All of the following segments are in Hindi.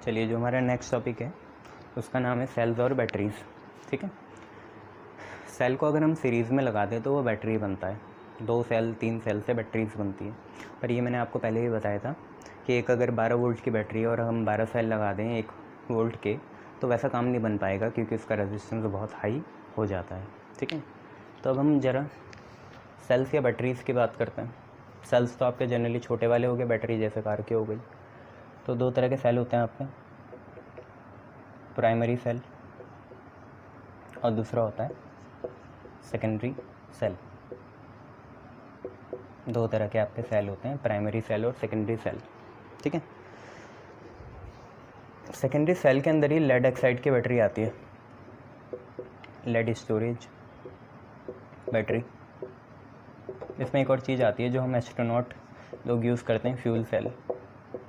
चलिए, जो हमारा नेक्स्ट टॉपिक है उसका नाम है सेल्स और बैटरीज़। ठीक है, सेल को अगर हम सीरीज़ में लगा दें तो वो बैटरी बनता है। 2 सेल 3 सेल से बैटरीज बनती है। पर ये मैंने आपको पहले ही बताया था कि एक अगर 12 वोल्ट की बैटरी और हम 12 सेल लगा दें 1 वोल्ट के, तो वैसा काम नहीं बन पाएगा क्योंकि उसका रेजिस्टेंस बहुत हाई हो जाता है। ठीक है, तो अब हम ज़रा सेल्स या बैटरीज़ की बात करते हैं। सेल्स तो आपके जनरली छोटे वाले हो गए, बैटरी जैसे कार की हो गई। तो 2 तरह के सेल होते हैं आपके, प्राइमरी सेल और दूसरा होता है सेकेंडरी सेल। 2 तरह के आपके सेल होते हैं, प्राइमरी सेल और सेकेंडरी सेल। ठीक है, सेकेंडरी सेल के अंदर ही लेड ऑक्साइड की बैटरी आती है, लेड स्टोरेज बैटरी। इसमें एक और चीज़ आती है जो हम एस्ट्रोनॉट लोग यूज़ करते हैं, फ्यूल सेल।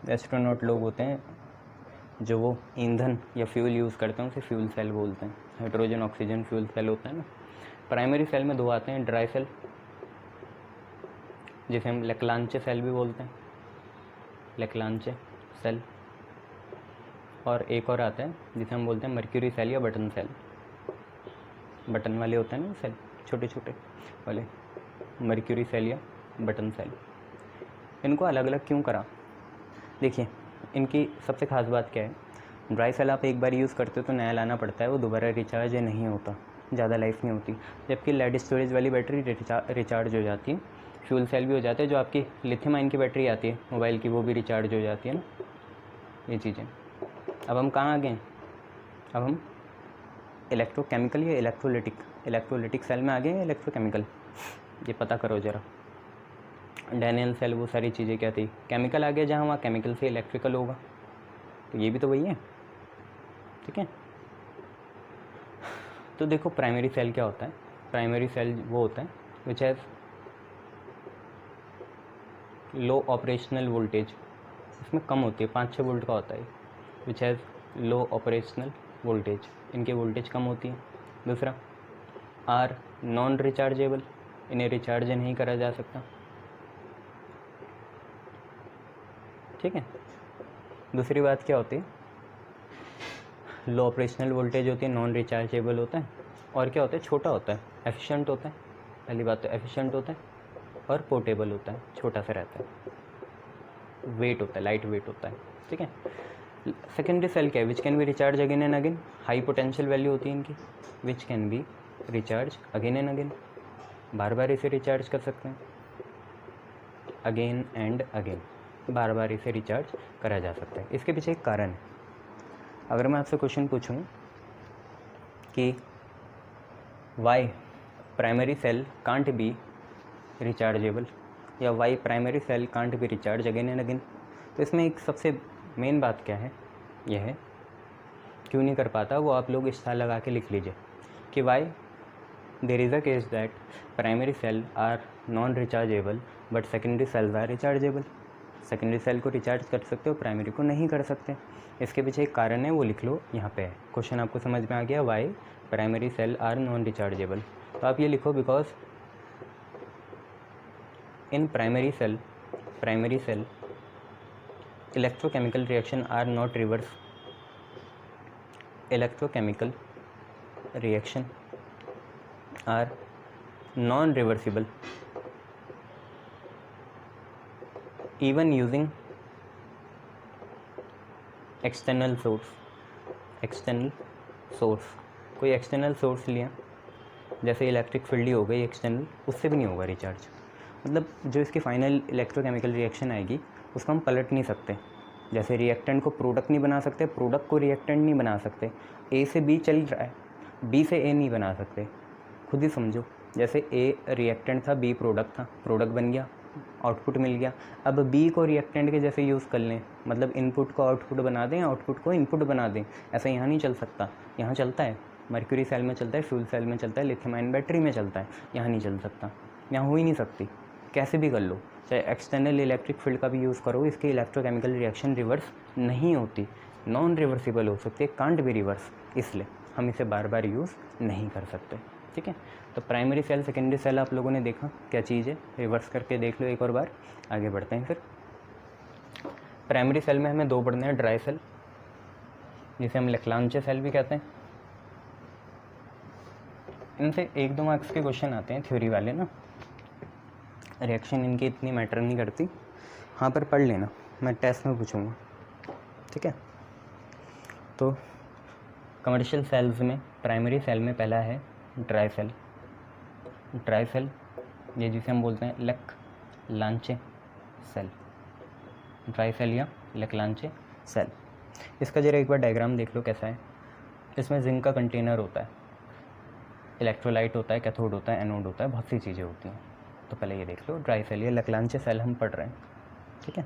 एस्ट्रोनॉट लोग होते हैं जो वो ईंधन या फ्यूल यूज़ करते हैं, उसे फ्यूल सेल बोलते हैं। हाइड्रोजन ऑक्सीजन फ्यूल सेल होता है ना। प्राइमरी सेल में 2 आते हैं, ड्राई सेल जिसे हम लेक्लांचे सेल भी बोलते हैं, लेक्लांचे सेल, और एक और आता है जिसे हम बोलते हैं मर्क्यूरी सेल या बटन सेल। बटन वाले होते हैं ना सेल, छोटे छोटे वाले, मर्क्यूरी सेल या बटन सेल। इनको अलग अलग क्यों करा? देखिए, इनकी सबसे ख़ास बात क्या है, ड्राई सेल आप एक बार यूज़ करते हो तो नया लाना पड़ता है, वो दोबारा रिचार्ज नहीं होता, ज़्यादा लाइफ नहीं होती। जबकि लेड स्टोरेज वाली बैटरी रिचार्ज हो जाती है। फ्यूल सेल भी हो जाते हैं, जो आपकी लिथियम आयन की बैटरी आती है मोबाइल की, वो भी रिचार्ज हो जाती है ना, ये चीज़ें। अब हम कहाँ आ गए? अब हम इलेक्ट्रोकेमिकल या इलेक्ट्रोलिटिक सेल में आ गए या इलेक्ट्रोकेमिकल, ये पता करो ज़रा। डैनियल सेल, वो सारी चीज़ें क्या थी? केमिकल आ गया, जहाँ वहाँ केमिकल से इलेक्ट्रिकल होगा, तो ये भी तो वही है। ठीक है, तो देखो प्राइमरी सेल क्या होता है। प्राइमरी सेल वो होता है which has low operational voltage, इसमें कम होती है, 5-6 वोल्ट का होता है, which has low operational voltage, इनकी वोल्टेज कम होती है। दूसरा, आर नॉन रिचार्जेबल, इन्हें रिचार्ज नहीं करा जा सकता। ठीक है, दूसरी बात क्या होती है? लो ऑपरेशनल वोल्टेज होती है, नॉन रिचार्जेबल होता है, और क्या होता है? छोटा होता है, एफिशिएंट होता है। पहली बात तो एफिशिएंट होता है, और पोर्टेबल होता है, छोटा सा रहता है, वेट होता है, लाइट वेट होता है। ठीक है, सेकेंडरी सेल क्या है? Which can be recharge again and again, high potential value होती है इनकी, which can be recharge again and again, बार बार इसे रिचार्ज कर सकते हैं, अगेन एंड अगेन, बार बार इसे रिचार्ज करा जा सकता है। इसके पीछे एक कारण है। अगर मैं आपसे क्वेश्चन पूछूं कि why primary cell can't be rechargeable, या why primary cell can't be recharge again and again, तो इसमें एक सबसे मेन बात क्या है, यह है क्यों नहीं कर पाता, वो आप लोग स्टार लगा के लिख लीजिए कि why there is a case that primary cell are non rechargeable but secondary cells are rechargeable. Secondary cell को रिचार्ज कर सकते हो, प्राइमरी को नहीं कर सकते। इसके पीछे एक कारण है, वो लिख लो यहाँ पे है। क्वेश्चन आपको समझ में आ गया, why primary cell are non rechargeable, तो आप ये लिखो because in primary cell electrochemical reaction are not reverse, electrochemical reaction are non reversible even using external source कोई एक्सटर्नल सोर्स लिया, जैसे इलेक्ट्रिक फील्ड ही हो गई एक्सटर्नल, उससे भी नहीं होगा रिचार्ज। मतलब जो इसकी फाइनल इलेक्ट्रोकेमिकल रिएक्शन आएगी उसको हम पलट नहीं सकते। जैसे रिएक्टेंट को प्रोडक्ट नहीं बना सकते, प्रोडक्ट को रिएक्टेंट नहीं बना सकते, ए से बी चल रहा है, बी से ए नहीं बना सकते। खुद ही समझो, जैसे ए रिएक्टेंट था, बी प्रोडक्ट था, प्रोडक्ट बन गया, आउटपुट मिल गया। अब बी को रिएक्टेंट के जैसे यूज़ कर लें, मतलब इनपुट को आउटपुट बना दें, आउटपुट को इनपुट बना दें, ऐसा यहाँ नहीं चल सकता। यहाँ चलता है, मर्क्यूरी सेल में चलता है, फ्यूल सेल में चलता है, लिथियम आयन बैटरी में चलता है, यहाँ नहीं चल सकता, यहाँ हो ही नहीं सकती। कैसे भी कर लो, चाहे एक्सटर्नल इलेक्ट्रिक फील्ड का भी यूज़ करो, इसकी इलेक्ट्रोकेमिकल रिएक्शन रिवर्स नहीं होती, नॉन रिवर्सिबल हो सकती है, कांट बी रिवर्स, इसलिए हम इसे बार बार यूज़ नहीं कर सकते। ठीक है, तो प्राइमरी सेल सेकेंडरी सेल आप लोगों ने देखा क्या चीज़ है, रिवर्स करके देख लो एक और बार, आगे बढ़ते हैं। फिर प्राइमरी सेल में हमें 2 पढ़ने हैं, ड्राई सेल जिसे हम लेक्लांचे सेल भी कहते हैं। इनसे 1-2 मार्क्स के क्वेश्चन आते हैं थ्योरी वाले ना, रिएक्शन इनकी इतनी मैटर नहीं करती, हाँ पर पढ़ लेना, मैं टेस्ट में पूछूंगा, ठीक है। तो कमर्शियल सेल्स में प्राइमरी सेल में पहला है ड्राई सेल। ड्राई सेल ये जिसे हम बोलते हैं लेक्लांचे सेल, ड्राई सेल या लेक्लांचे सेल। इसका जरा एक बार डायग्राम देख लो कैसा है। इसमें जिंक का कंटेनर होता है, इलेक्ट्रोलाइट होता है, कैथोड होता है, एनोड होता है, बहुत सी चीज़ें होती हैं। तो पहले ये देख लो ड्राई सेल, ये लेक्लांचे सेल हम पढ़ रहे हैं, ठीक है।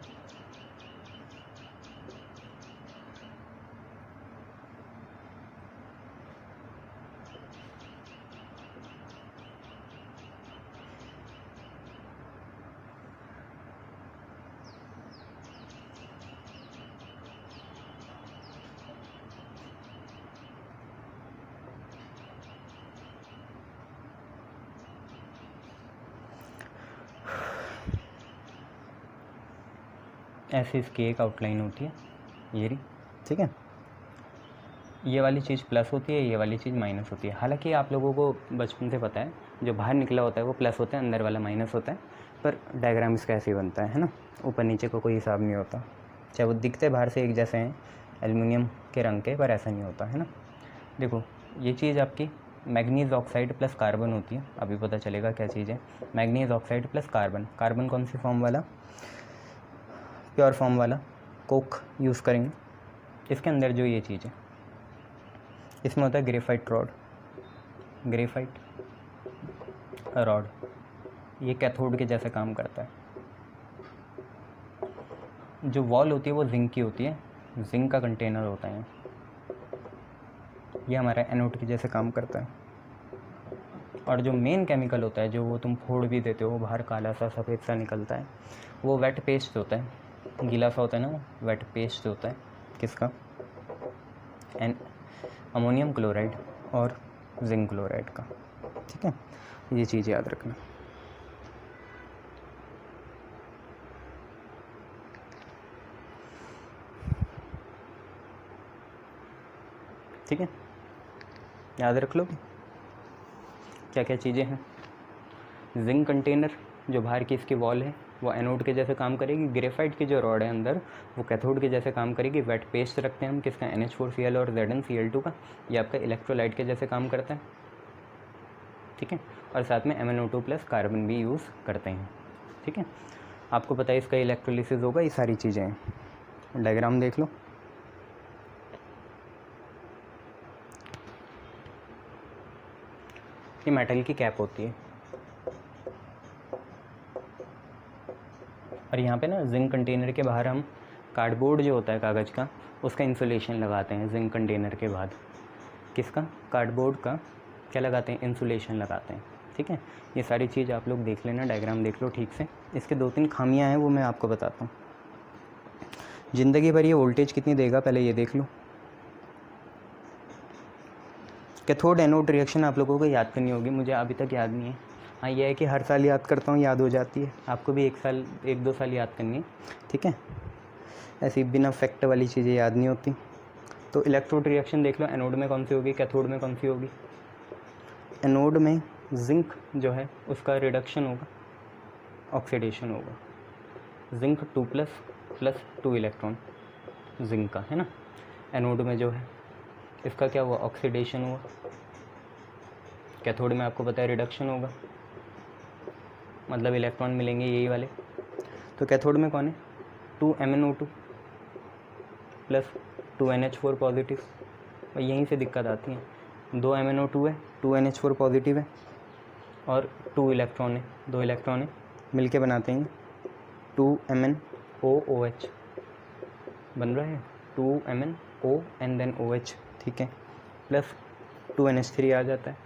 ऐसे इसकी एक आउटलाइन होती है, ये रही, ठीक है। ये वाली चीज़ प्लस होती है, ये वाली चीज़ माइनस होती है। हालांकि आप लोगों को बचपन से पता है जो बाहर निकला होता है वो प्लस होता है, अंदर वाला माइनस होता है, पर डायग्राम इसका ऐसे ही बनता है ना, ऊपर नीचे को कोई हिसाब नहीं होता। चाहे वो दिखते बाहर से एक जैसे हैं एल्युमिनियम के रंग के, पर ऐसा नहीं होता है ना। देखो ये चीज़ आपकी मैग्नीज ऑक्साइड प्लस कार्बन होती है, अभी पता चलेगा क्या चीज़ है। Manganese oxide plus carbon, carbon कौन सी फॉर्म वाला, प्योर फॉर्म वाला, कोक यूज़ करेंगे। इसके अंदर जो ये चीज़ है इसमें होता है ग्रेफाइट रॉड, ग्रेफाइट रॉड, ये कैथोड के जैसे काम करता है। जो वॉल होती है वो जिंक की होती है, जिंक का कंटेनर होता है, ये हमारा एनोड के जैसे काम करता है। और जो मेन केमिकल होता है, जो वो तुम फोड़ भी देते हो बाहर काला सा सफ़ेद सा निकलता है, वो वेट पेस्ट होता है, गीला सा होता है ना, वेट पेस्ट होता है किसका, अमोनियम क्लोराइड और जिंक क्लोराइड का, ठीक है। ये चीज़ याद रखना, ठीक है, याद रख लो क्या क्या चीज़ें हैं। जिंक कंटेनर जो बाहर की इसकी वॉल है वो एनोड के जैसे काम करेगी, ग्रेफाइट की जो रॉड है अंदर वो कैथोड के जैसे काम करेगी। वेट पेस्ट रखते हैं हम किसका, NH4Cl और ZnCl2 का, ये आपका इलेक्ट्रोलाइट के जैसे काम करता है, ठीक है। और साथ में MnO2 प्लस कार्बन भी यूज़ करते हैं, ठीक है। आपको पता है इसका इलेक्ट्रोलिसिस होगा, ये सारी चीज़ें हैं। डायग्राम देख लो, ये मेटल की कैप होती है और यहाँ पे ना जिंक कंटेनर के बाहर हम कार्डबोर्ड जो होता है कागज़ का, उसका इंसुलेशन लगाते हैं। जिंक कंटेनर के बाद किसका, कार्डबोर्ड का क्या लगाते हैं, इंसुलेशन लगाते हैं, ठीक है। ये सारी चीज़ आप लोग देख लेना, डायग्राम देख लो ठीक से। इसके 2-3 खामियां हैं वो मैं आपको बताता हूँ। ज़िंदगी भर ये वोल्टेज कितनी देगा पहले ये देख लो। कैथोड एनोड रिएक्शन आप लोगों को याद करनी होगी, मुझे अभी तक याद नहीं है। हाँ ये है कि हर साल याद करता हूँ, याद हो जाती है। आपको भी 1-2 साल याद करनी है, ठीक है। ऐसी बिना फैक्ट वाली चीज़ें याद नहीं होती। तो इलेक्ट्रोड रिएक्शन देख लो, एनोड में कौन सी होगी, कैथोड में कौन सी होगी। एनोड में जिंक जो है उसका रिडक्शन होगा, ऑक्सीडेशन होगा। जिंक 2+ प्लस 2 इलेक्ट्रॉन जिंक का है ना। एनोड में जो है इसका क्या हुआ, ऑक्सीडेशन हुआ। कैथोड में आपको पता है रिडक्शन होगा, मतलब इलेक्ट्रॉन मिलेंगे यही वाले। तो कैथोड में कौन है, 2MnO2 प्लस 2NH4 पॉजिटिव। और यहीं से दिक्कत आती है, 2 MnO2 है, 2 NH4 पॉजिटिव है और 2 इलेक्ट्रॉन है, 2 इलेक्ट्रॉन है, मिलके बनाते हैं 2 MnOOH बन रहा है, 2 MnO एंड देन OH, ठीक है, प्लस 2 NH3 आ जाता है।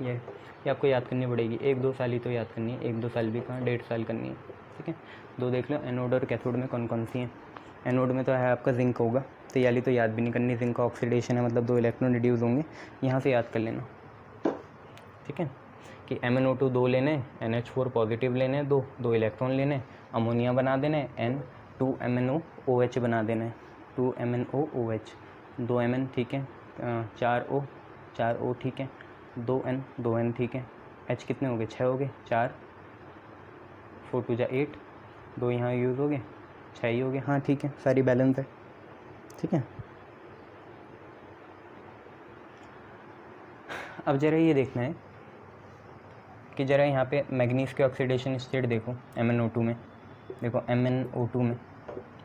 ये आपको याद करनी पड़ेगी, 1-2 साल ही तो याद करनी है, 1-2 साल भी कहाँ, 1.5 साल करनी है, ठीक है। 2 देख लो, एनोड और कैथोड में कौन कौन सी हैं। एनोड में तो है आपका जिंक होगा, तो याली तो याद भी नहीं करनी, जिंक का ऑक्सीडेशन है मतलब 2 इलेक्ट्रॉन रिड्यूस होंगे, यहाँ से याद कर लेना, ठीक है। कि MnO2 2 लेने, NH4 पॉजिटिव लेने, 2 इलेक्ट्रॉन लेने, अमोनिया बना देना, N 2MnOOH बना देना है, 2MnOOH। 2Mn ठीक है, 4O ठीक है, 2N ठीक है, H कितने हो गए, 6 हो गए, 4 4 2 जा 8, 2 यहाँ यूज़ हो गए, 6 ही हो गए। हाँ ठीक है, सारी बैलेंस है। ठीक है, अब ज़रा ये देखना है कि ज़रा यहाँ पे मैग्नीज के ऑक्सीडेशन स्टेट देखो MnO2 में, देखो MnO2 में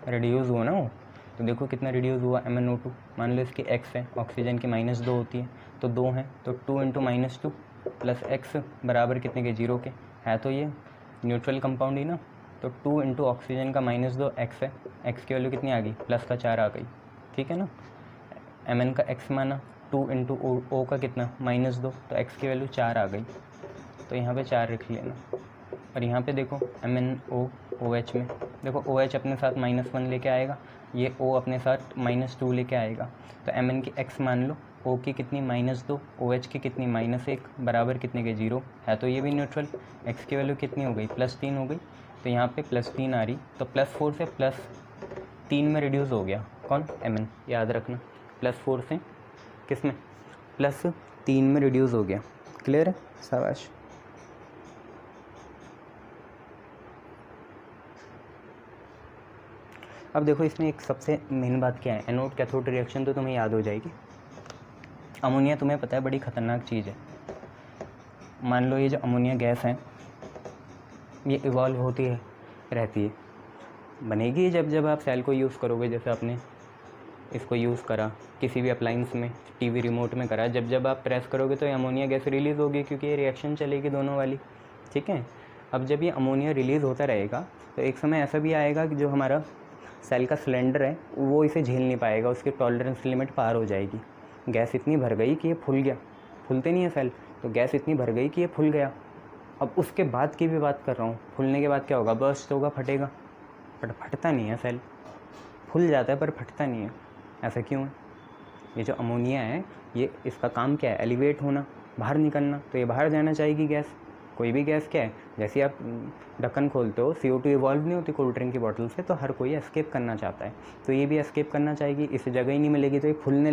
रिड्यूस हुआ ना वो, तो देखो कितना रिड्यूस हुआ MnO2। मान लो इसकी X है, ऑक्सीजन की -2 होती है, तो 2 है, तो 2 × -2 प्लस X बराबर कितने के, 0 के। है तो ये न्यूट्रल कंपाउंड ही ना, तो 2 × ऑक्सीजन का -2 X है, X की वैल्यू कितनी आ गई, +4 आ गई। ठीक है ना, Mn का X माना, 2 × O का कितना, -2, तो X की वैल्यू 4 आ गई, तो यहाँ पे 4 रख लेना। और यहाँ पे देखो MnOOH में देखो OH अपने साथ -1 लेके आएगा, ये O अपने साथ -2 लेके आएगा, तो Mn की X मान लो, O की कितनी, -2, OH की कितनी, -1, बराबर कितने के, 0। है तो ये भी न्यूट्रल। X की वैल्यू कितनी हो गई, +3 हो गई, तो यहाँ पे +3 आ रही, तो +4 से +3 में रिड्यूस हो गया कौन, Mn, याद रखना। +4 से किस में, +3 में रिड्यूस हो गया। क्लियर है, शाबाश। अब देखो इसमें एक सबसे मेन बात क्या है, एनोड कैथोड रिएक्शन तो तुम्हें याद हो जाएगी। अमोनिया तुम्हें पता है बड़ी ख़तरनाक चीज़ है। मान लो ये जो अमोनिया गैस है ये इवॉल्व होती है रहती है, बनेगी जब जब आप सेल को यूज़ करोगे। जैसे आपने इसको यूज़ करा किसी भी अप्लाइंस में, टीवी रिमोट में करा, जब जब आप प्रेस करोगे तो ये अमोनिया गैस रिलीज़ होगी, क्योंकि ये रिएक्शन चलेगी दोनों वाली। ठीक है, अब जब ये अमोनिया रिलीज़ होता रहेगा तो एक समय ऐसा भी आएगा कि जो हमारा सेल का सिलेंडर है वो इसे झेल नहीं पाएगा, उसकी टॉलरेंस लिमिट पार हो जाएगी। गैस इतनी भर गई कि ये फूल गया, फूलते नहीं है सेल, तो गैस इतनी भर गई कि ये फूल गया। अब उसके बाद की भी बात कर रहा हूँ, फूलने के बाद क्या होगा, बर्स्ट होगा, फटेगा, बट फटता नहीं है सेल, फूल जाता है पर फटता नहीं है। ऐसा क्यों है, ये जो अमोनिया है ये इसका काम क्या है, एलिवेट होना, बाहर निकलना, तो ये बाहर जाना चाहेगी गैस। कोई भी गैस क्या है, जैसे आप ढक्कन खोलते हो CO2 इवॉल्व नहीं होती कोल्ड ड्रिंक की बॉटल से, तो हर कोई एस्केप करना चाहता है, तो ये भी एस्केप करना चाहेगी, इसे जगह ही नहीं मिलेगी तो ये फूलने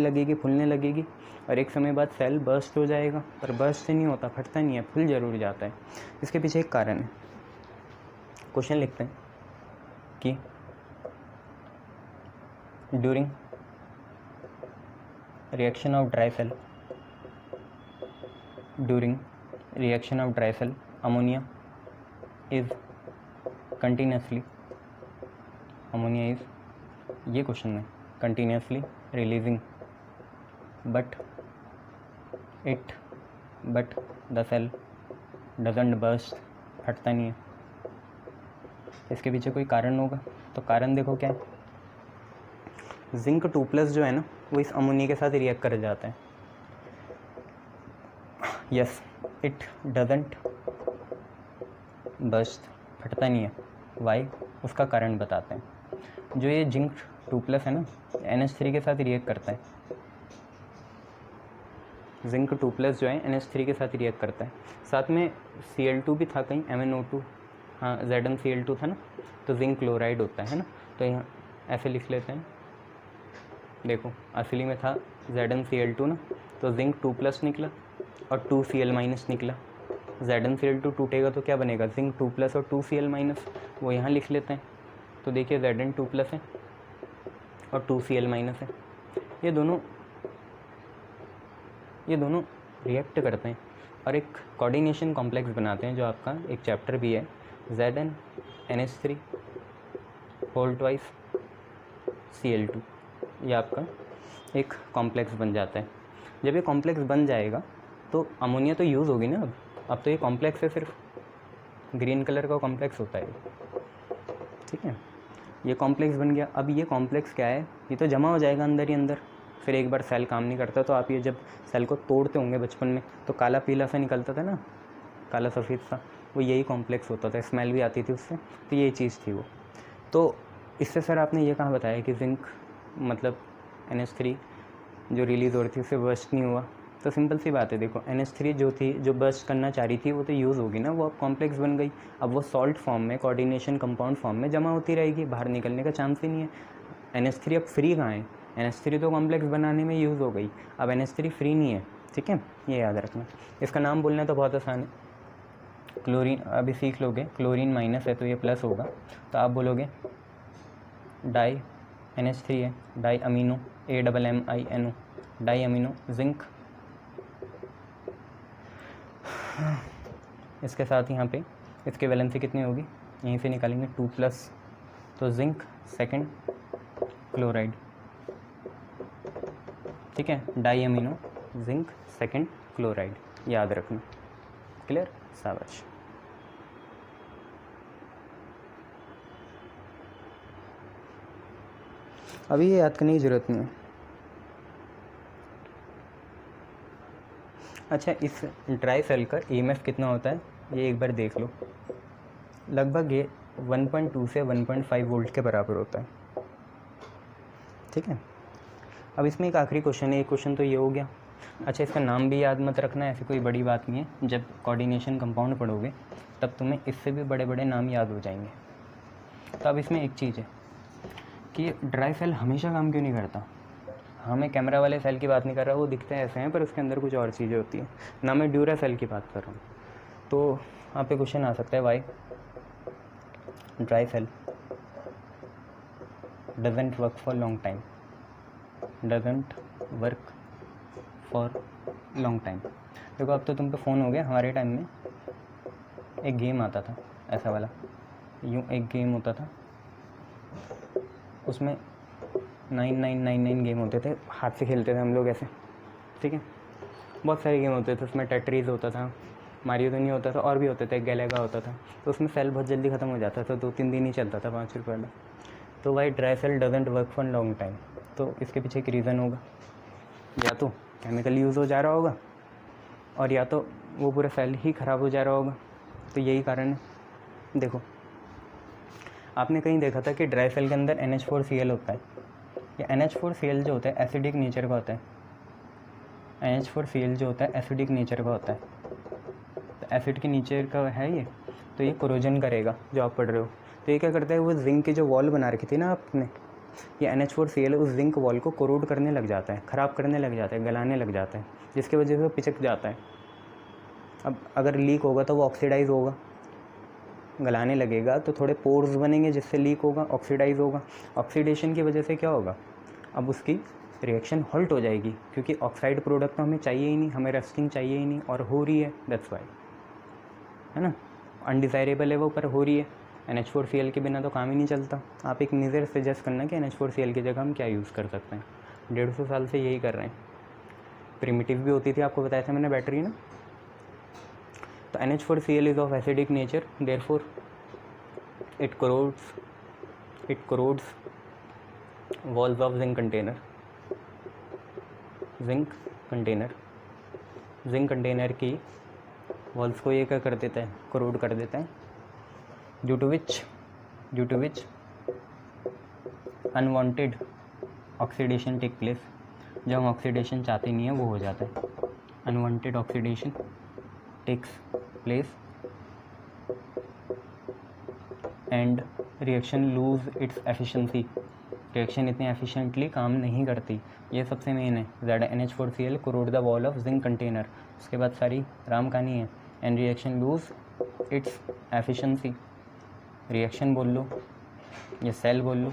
लगेगी और एक समय बाद सेल बर्स्ट हो जाएगा। पर बर्स्ट से नहीं होता, फटता नहीं है, फूल जरूर जाता है। इसके पीछे एक कारण है। क्वेश्चन लिखते हैं कि during reaction of dry cell, during reaction of dry cell ammonia is continuously, ammonia is, ये क्वेश्चन है, continuously releasing but the cell doesn't burst, फटता नहीं है। इसके पीछे कोई कारण होगा, तो कारण देखो क्या है, जिंक 2+ जो है ना वो इस अमोनिया के साथ रिएक्ट कर जाता है। यस, इट डजंट बर्स्ट, फटता नहीं है। वाई, उसका कारण बताते हैं। जो ये जिंक 2+ है ना, NH3 के साथ रिएक्ट करता है। जिंक 2+ जो है NH3 के साथ रिएक्ट करता है, साथ में Cl2 भी था कहीं, MnO2, हाँ ZnCl2 था ना, तो जिंक क्लोराइड होता है ना, तो यहाँ ऐसे लिख लेते हैं। देखो असली में था ZnCl2 ना, तो जिंक 2+ निकला और 2Cl- निकला। ZnCl2 टूटेगा तो क्या बनेगा, जिंक 2+ और 2Cl-, वो यहाँ लिख लेते हैं। तो देखिए Zn 2+ है और 2Cl- है, ये दोनों रिएक्ट करते हैं और एक कोऑर्डिनेशन कॉम्प्लेक्स बनाते हैं, जो आपका एक चैप्टर भी है, ZnNH3 होल ट्वाइस Cl2, ये आपका एक कॉम्प्लेक्स बन जाता है। जब ये कॉम्प्लेक्स बन जाएगा तो अमोनिया तो यूज़ होगी ना, अब तो ये कॉम्प्लेक्स है, सिर्फ ग्रीन कलर का कॉम्प्लेक्स होता है। ठीक है, ये कॉम्प्लेक्स बन गया। अब ये कॉम्प्लेक्स क्या है, ये तो जमा हो जाएगा अंदर ही अंदर। फिर एक बार सेल काम नहीं करता तो आप ये जब सेल को तोड़ते होंगे बचपन में, तो काला पीला सा निकलता था ना, काला सफ़ेद सा, वो यही कॉम्प्लेक्स होता था, स्मेल भी आती थी उससे, तो यही चीज़ थी वो। तो इससे सर आपने ये कहाँ बताया कि जिंक मतलब NH3 जो रिलीज़ हो रही थी उससे बर्स्ट नहीं हुआ, तो सिंपल सी बात है। देखो NH3 जो थी, जो बर्स्ट करना चाह रही थी, वो तो यूज़ होगी ना, वो अब कॉम्प्लेक्स बन गई। अब वो सॉल्ट फॉर्म में, कोऑर्डिनेशन कंपाउंड फॉर्म में जमा होती रहेगी, बाहर निकलने का चांस ही नहीं है। NH3 अब फ्री कहाँ है, NH3 तो कॉम्प्लेक्स बनाने में यूज़ हो गई, अब NH3 फ्री नहीं है, ठीक है, ये याद रखना। इसका नाम बोलना तो बहुत आसान है, क्लोरीन अभी सीख लोगे, क्लोरीन माइनस है तो ये प्लस होगा, तो आप बोलोगे डाई, NH3 है, di amino, AMMINO, di amino zinc. इसके साथ यहाँ पे इसकी वैलेंसी कितनी होगी, यहीं से निकालेंगे 2+, तो जिंक सेकंड क्लोराइड, ठीक है, di amino zinc second chloride, याद रखना। क्लियर, शाबाश। अभी ये याद करने की ज़रूरत नहीं है। अच्छा, इस ड्राई सेल का EMF कितना होता है ये एक बार देख लो, लगभग ये 1.2 से 1.5 वोल्ट के बराबर होता है, ठीक है। अब इसमें एक आखिरी क्वेश्चन है, एक क्वेश्चन तो ये हो गया। अच्छा, इसका नाम भी याद मत रखना, ऐसी कोई बड़ी बात नहीं है, जब कोऑर्डिनेशन कंपाउंड पढ़ोगे तब तुम्हें इससे भी बड़े बड़े नाम याद हो जाएंगे। तो अब इसमें एक चीज़ है कि ड्राई सेल हमेशा काम क्यों नहीं करता। हाँ, मैं कैमरा वाले सेल की बात नहीं कर रहा, वो दिखते ऐसे हैं पर उसके अंदर कुछ और चीज़ें होती हैं ना, मैं ड्यूरा सेल की बात कर रहा हूँ। तो आप पे क्वेश्चन आ सकता है, why dry cell doesn't work for long time, doesn't work for long time. देखो, अब तो तुम पे फ़ोन हो गया, हमारे टाइम में एक गेम आता था ऐसा वाला, यूँ एक गेम होता था, उसमें 9999 गेम होते थे, हाथ से खेलते थे हम लोग ऐसे, ठीक है, बहुत सारे गेम होते थे उसमें। टेट्रीज होता था, मारियो तो नहीं होता था, और भी होते थे, गैलेगा होता था। तो उसमें सेल बहुत जल्दी ख़त्म हो जाता था, 2-3 दिन ही चलता था, 5 रुपये वाला। तो why dry cell doesn't work for long time, तो इसके पीछे एक रीज़न होगा, या तो केमिकल यूज़ हो जा रहा होगा, और या तो वो पूरा सेल ही ख़राब हो जा रहा होगा। तो यही कारण है। देखो, आपने कहीं देखा था कि ड्राई सेल के अंदर NH4Cl होता है, या NH4Cl जो होता है एसिडिक नेचर का होता है, NH4Cl जो होता है एसिडिक नेचर का होता है, तो एसिड के नेचर का है ये, तो ये कोरोजन करेगा जो आप पढ़ रहे हो। तो ये क्या करता है, वो जिंक की जो वॉल बना रखी थी ना आपने, ये NH4Cl उस जिंक वॉल को कोरोड करने लग जाता है, ख़राब करने लग जाता है, गलाने लग जाता है, जिसकी वजह से वो पिचक जाता है। अब अगर लीक होगा तो वो ऑक्सीडाइज होगा, गलाने लगेगा तो थोड़े पोर्स बनेंगे जिससे लीक होगा, ऑक्सीडाइज होगा। ऑक्सीडेशन की वजह से क्या होगा, अब उसकी रिएक्शन हॉल्ट हो जाएगी, क्योंकि ऑक्साइड प्रोडक्ट तो हमें चाहिए ही नहीं, हमें रस्टिंग चाहिए ही नहीं, और हो रही है, दैट्स वाई, है ना, अनडिज़ायरेबल है वो, पर हो रही है। NH4Cl के बिना तो काम ही नहीं चलता। आप एक मेजर सजेस्ट करना कि NH4Cl की जगह हम क्या यूज़ कर सकते हैं। 150 साल से यही कर रहे हैं। प्रिमिटिव भी होती थी, आपको बताया था मैंने, बैटरी ना। तो NH4Cl is of acidic nature, therefore it corrodes walls of zinc container की वॉल्स को ये क्या कर देता है, corrode कर देता है, due to which unwanted oxidation take place. जब हम ऑक्सीडेशन चाहते नहीं है वो हो जाता है, unwanted oxidation takes place and reaction lose its efficiency, reaction इतनी एफिशिएंटली काम नहीं करती। ये सबसे मेन है, ZnH4Cl corrode the wall of zinc container. उसके बाद सारी राम कहानी है, and reaction lose its efficiency, reaction बोल लो या सेल बोल लो,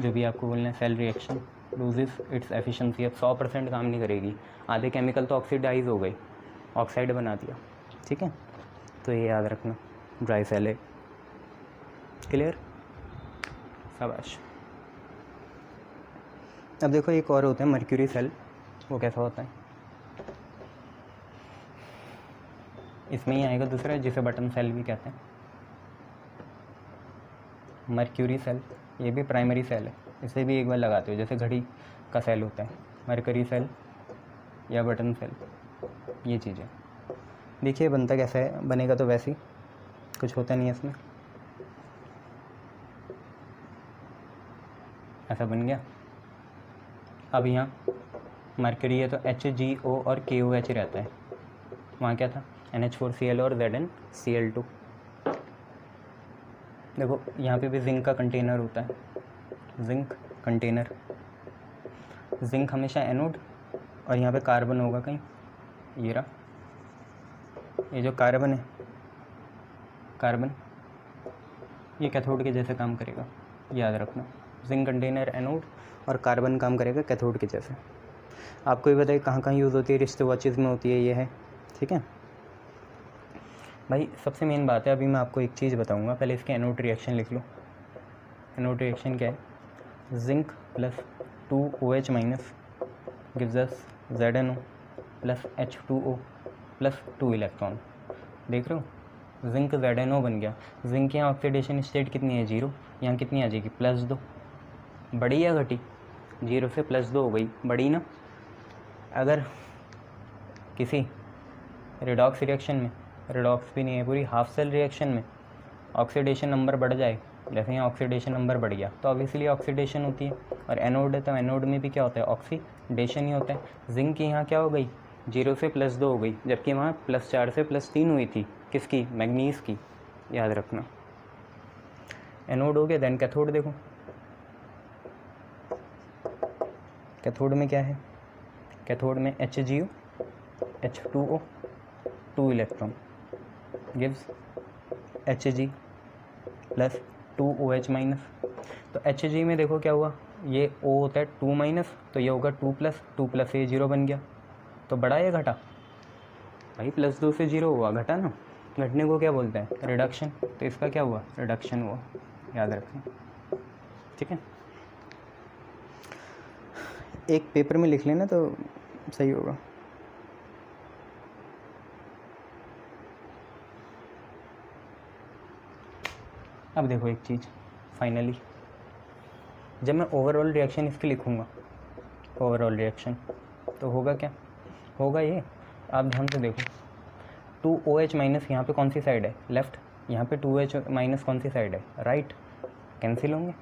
जो भी आपको बोलना है, cell reaction loses its efficiency. अब 100% काम नहीं करेगी, आधे केमिकल तो ऑक्सीडाइज हो गई, ऑक्साइड बना दिया, ठीक है। तो ये याद रखना, ड्राई सेल है। क्लियर, शाबाश। अब देखो, एक और होता है मर्क्यूरी सेल, वो कैसा होता है, इसमें ही आएगा दूसरा जिसे बटन सेल भी कहते हैं। मर्क्यूरी सेल, ये भी प्राइमरी सेल है, इसे भी एक बार लगाते हो, जैसे घड़ी का सेल होता है, मर्क्यूरी सेल या बटन सेल, ये चीज़ें। देखिए बनता कैसा है, बनेगा तो वैसे ही, कुछ होता नहीं है इसमें, ऐसा बन गया। अब यहाँ मर्क्यूरी है तो HgO और KOH रहता है, वहाँ क्या था, NH4Cl और ZnCl2। देखो यहाँ पे भी जिंक का कंटेनर होता है, जिंक कंटेनर, जिंक हमेशा एनोड, और यहाँ पे कार्बन होगा कहीं, ये रहा, ये जो कार्बन है, कार्बन ये कैथोड के जैसे काम करेगा, याद रखना। जिंक कंटेनर एनोड और कार्बन काम करेगा कैथोड के जैसे। आपको ये बताइए कहाँ कहाँ यूज़ होती है, रिस्ट वॉचेज़ में होती है, ये है, ठीक है भाई। सबसे मेन बात है, अभी मैं आपको एक चीज़ बताऊंगा, पहले इसके एनोड रिएक्शन लिख लो। एनोड रिएक्शन क्या है, zinc plus 2OH minus gives us ZnO plus H2O plus 2 electron. देख रहे हो, जिंक ZnO बन गया। जिंक की यहाँ ऑक्सीडेशन स्टेट कितनी है, 0, यहाँ कितनी आ जाएगी, +2। बड़ी या घटी, 0 से +2 हो गई, बड़ी ना। अगर किसी रिडॉक्स रिएक्शन में, रिडॉक्स भी नहीं है, पूरी हाफ सेल रिएक्शन में ऑक्सीडेशन नंबर बढ़ जाए, जैसे यहाँ ऑक्सीडेशन नंबर बढ़ गया तो ऑब्वियसली ऑक्सीडेशन होती है। और एनोड है तो एनोड में भी क्या होता है, ऑक्सीडेशन ही होता है। जिंक की यहाँ क्या हो गई, 0 से +2 हो गई, जबकि वहाँ +4 से +3 हुई थी, किसकी, मैग्नीज की, याद रखना। एनोड हो गया, देन कैथोड देखो, कैथोड में क्या है, कैथोड में HgO H2O 2 electron gives Hg plus 2OH minus. तो Hg में देखो क्या हुआ, ये O होता है 2 माइनस, तो ये होगा 2 प्लस ये 0 बन गया। तो बढ़ा या घटा भाई, +2 से 0 हुआ, घटा ना। घटने को क्या बोलते हैं, रिडक्शन। तो इसका क्या हुआ, रिडक्शन हुआ, याद रखें, ठीक है। एक पेपर में लिख लेना तो सही होगा। अब देखो एक चीज़, फाइनली जब मैं ओवरऑल रिएक्शन इसकी लिखूँगा, ओवरऑल रिएक्शन, तो होगा क्या, होगा ये, आप ध्यान से देखो, 2OH माइनस यहाँ पे कौन सी साइड है, लेफ़्ट, यहाँ पे 2OH माइनस कौन सी साइड है, राइट, कैंसिल होंगे